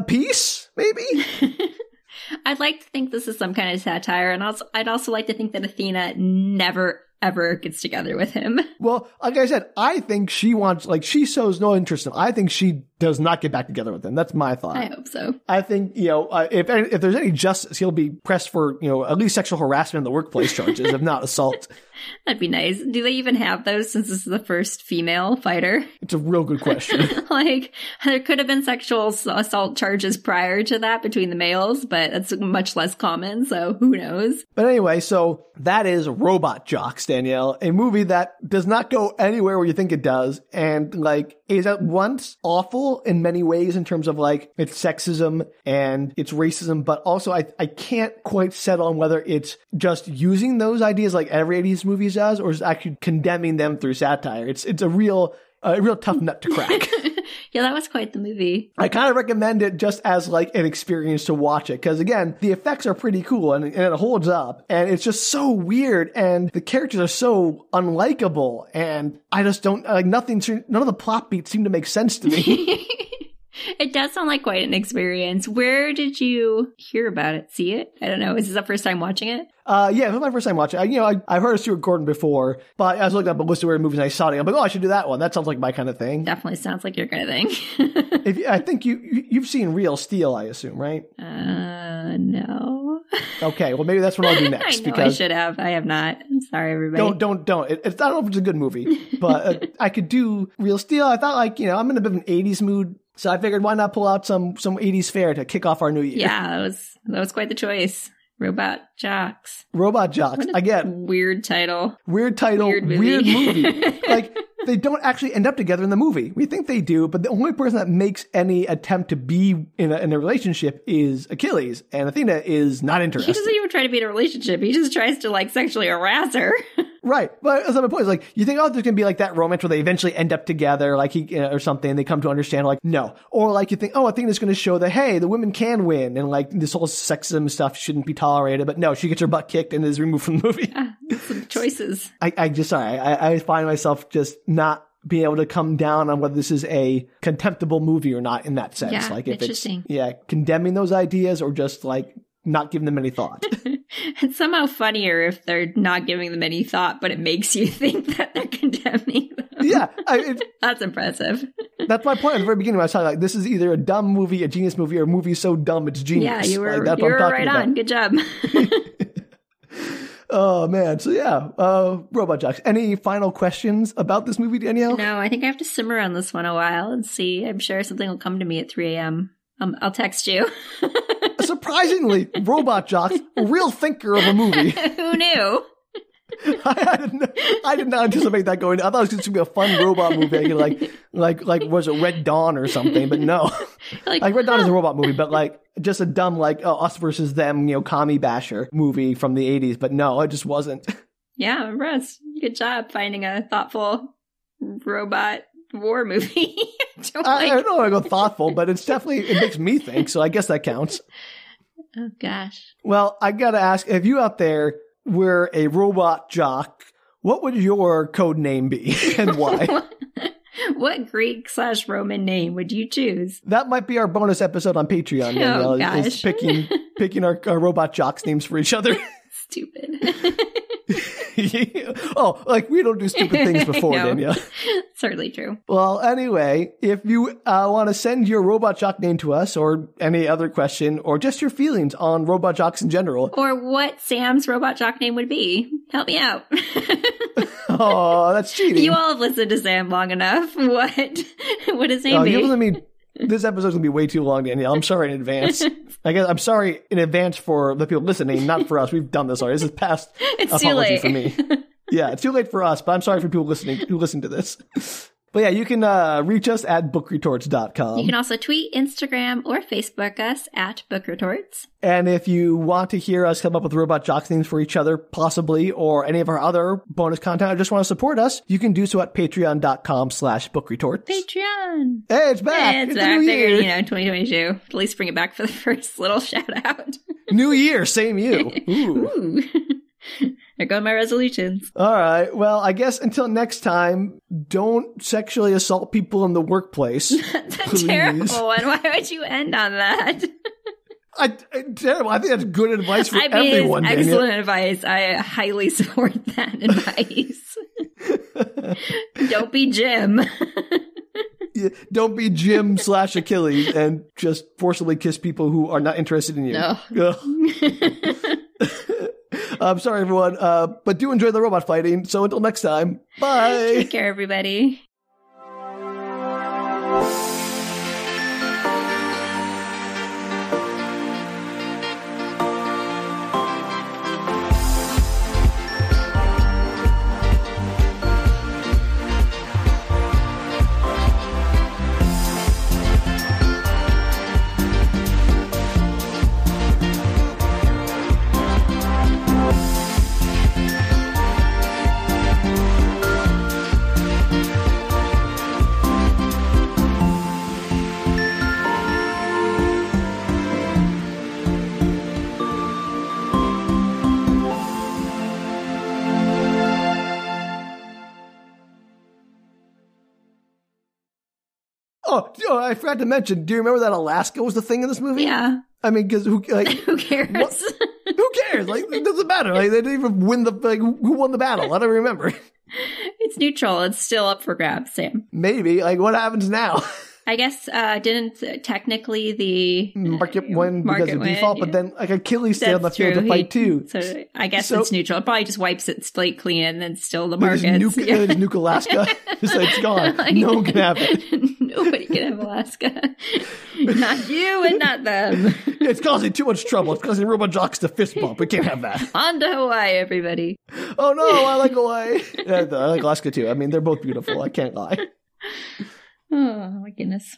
Speaker 2: peace, maybe?
Speaker 1: I'd like to think this is some kind of satire, and I'd also like to think that Athena never, ever gets together with him.
Speaker 2: Well, like I said, I think she wants, like, she shows no interest in him. I think she does not get back together with him. That's my thought.
Speaker 1: I hope so.
Speaker 2: I think, you know, if there's any justice, he'll be pressed for, you know, at least sexual harassment in the workplace charges, if not assault.
Speaker 1: That'd be nice. Do they even have those since this is the first female fighter?
Speaker 2: It's a real good question.
Speaker 1: Like, there could have been sexual assault charges prior to that between the males, but that's much less common, so who knows?
Speaker 2: But anyway, so that is Robot Jox, Danielle, a movie that does not go anywhere where you think it does, and, like, is at once awful in many ways in terms of, like, its sexism and its racism, but also I can't quite settle on whether it's just using those ideas like every 80s movie does, or is actually condemning them through satire. It's a real tough nut to crack.
Speaker 1: Yeah, that was quite the movie.
Speaker 2: I kind of recommend it just as, like, an experience to watch it. Because, again, the effects are pretty cool and it holds up. And it's just so weird. And the characters are so unlikable. And I just don't, like, none of the plot beats seem to make sense to me.
Speaker 1: It does sound like quite an experience. Where did you hear about it? See it? I don't know. Is this the first time watching it?
Speaker 2: Yeah, it was my first time watching it. I've heard of Stuart Gordon before, but I was looking up a list of weird movies and I saw it. I'm like, oh, I should do that one. That sounds like my kind of thing.
Speaker 1: Definitely sounds like your kind of thing.
Speaker 2: I think you've seen Real Steel, I assume, right?
Speaker 1: No.
Speaker 2: Okay, well, maybe that's what I'll do next.
Speaker 1: I know I should have. I have not. I'm sorry, everybody.
Speaker 2: Don't. I don't know if it's a good movie, but I could do Real Steel. I thought, like, I'm in a bit of an 80s mood. So I figured, why not pull out some 80s fare to kick off our new year?
Speaker 1: Yeah, that was quite the choice. Robot Jox.
Speaker 2: Robot Jox. Again.
Speaker 1: Weird title.
Speaker 2: Weird movie. Like, they don't actually end up together in the movie. We think they do, but the only person that makes any attempt to be in a relationship is Achilles, and Athena is not interested.
Speaker 1: He doesn't even try to be in a relationship. He just tries to, like, sexually harass her.
Speaker 2: Right. But that's my point. Is like, you think, oh, there's going to be like that romance where they eventually end up together, like or something, and they come to understand, like, no. Or like you think, oh, I think it's going to show that, hey, the women can win, and like this whole sexism stuff shouldn't be tolerated. But no, she gets her butt kicked and is removed from the movie.
Speaker 1: Yeah, some choices.
Speaker 2: I find myself just not being able to come down on whether this is a contemptible movie or not in that sense.
Speaker 1: Yeah,
Speaker 2: like if
Speaker 1: interesting.
Speaker 2: It's, condemning those ideas or just like not giving them any thought.
Speaker 1: It's somehow funnier if they're not giving them any thought, but it makes you think that they're condemning them.
Speaker 2: Yeah.
Speaker 1: That's impressive.
Speaker 2: That's my point at the very beginning when I was talking, like, this is either a dumb movie, a genius movie, or a movie so dumb it's genius.
Speaker 1: Yeah, you were,
Speaker 2: like,
Speaker 1: you were right on. Good job.
Speaker 2: Oh, man. So, yeah. Robot Jox, any final questions about this movie, Danielle?
Speaker 1: No, I think I have to simmer on this one a while and see. I'm sure something will come to me at 3 a.m. I'll text you.
Speaker 2: Surprisingly, Robot Jox, a real thinker of a movie.
Speaker 1: Who knew?
Speaker 2: I did not anticipate that going. I thought it was going to be a fun robot movie, like was it Red Dawn or something? But no, like Red Dawn is a robot movie, but like just a dumb us versus them, commie basher movie from the 80s. But no, it just wasn't.
Speaker 1: Yeah, I'm impressed. Good job finding a thoughtful robot war movie.
Speaker 2: I don't know. I go thoughtful, but it makes me think. So I guess that counts.
Speaker 1: Oh gosh.
Speaker 2: Well, I gotta ask, if you out there were a robot jock, what would your code name be and why?
Speaker 1: What Greek/Roman name would you choose?
Speaker 2: That might be our bonus episode on Patreon. Danielle, is picking our robot jocks names for each other.
Speaker 1: Stupid.
Speaker 2: Oh, like we don't do stupid things before, no, Danielle.
Speaker 1: Certainly true.
Speaker 2: Well, anyway, if you want to send your robot jock name to us or any other question or just your feelings on robot jocks in general.
Speaker 1: Or what Sam's robot jock name would be. Help me out.
Speaker 2: Oh, that's cheating.
Speaker 1: You all have listened to Sam long enough. What would his name be?
Speaker 2: You listen to me. This episode's going to be way too long, Danielle. I'm sorry in advance. I guess I'm sorry in advance for the people listening, not for us. We've done this already. This is past apology for me. Yeah, it's too late for us, but I'm sorry for people listening who listen to this. But yeah, you can reach us at bookretorts.com.
Speaker 1: You can also tweet, Instagram, or Facebook us at bookretorts.
Speaker 2: And if you want to hear us come up with robot jocks names for each other, possibly, or any of our other bonus content, or just want to support us, you can do so at patreon.com/bookretorts.
Speaker 1: Patreon!
Speaker 2: Hey, it's back!
Speaker 1: Hey, it's back. I figured, 2022. At least bring it back for the first little shout out.
Speaker 2: New year, same you. Ooh.
Speaker 1: There go my resolutions.
Speaker 2: All right. Well, I guess until next time, don't sexually assault people in the workplace.
Speaker 1: That's a terrible one. Why would you end on that?
Speaker 2: Terrible. I think that's good advice for everyone.
Speaker 1: Excellent advice. I highly support that advice. Don't be Jim.
Speaker 2: Yeah, don't be Jim/Achilles and just forcibly kiss people who are not interested in you.
Speaker 1: No.
Speaker 2: I'm sorry, everyone, but do enjoy the robot fighting. So until next time, bye.
Speaker 1: Take care, everybody.
Speaker 2: Oh, I forgot to mention, do you remember that Alaska was the thing in this movie?
Speaker 1: Yeah.
Speaker 2: I mean, because who cares?
Speaker 1: Who
Speaker 2: cares? Like, it doesn't matter. Like, they didn't even win who won the battle? I don't remember.
Speaker 1: It's neutral. It's still up for grabs, Sam.
Speaker 2: Maybe. Like, what happens now?
Speaker 1: I guess didn't technically the
Speaker 2: market win because of default, but then like Achilles stayed on the field to fight too.
Speaker 1: So I guess it's neutral. It probably just wipes it slate clean and then still the markets.
Speaker 2: Just nuke Alaska. Just like it's gone. Like, no one can have it.
Speaker 1: Nobody can have Alaska. Not you and not them.
Speaker 2: It's causing too much trouble. It's causing Robot Jox to fist bump. We can't have that.
Speaker 1: On to Hawaii, everybody.
Speaker 2: Oh no, I like Hawaii. I like Alaska too. I mean, they're both beautiful. I can't lie.
Speaker 1: Oh my goodness.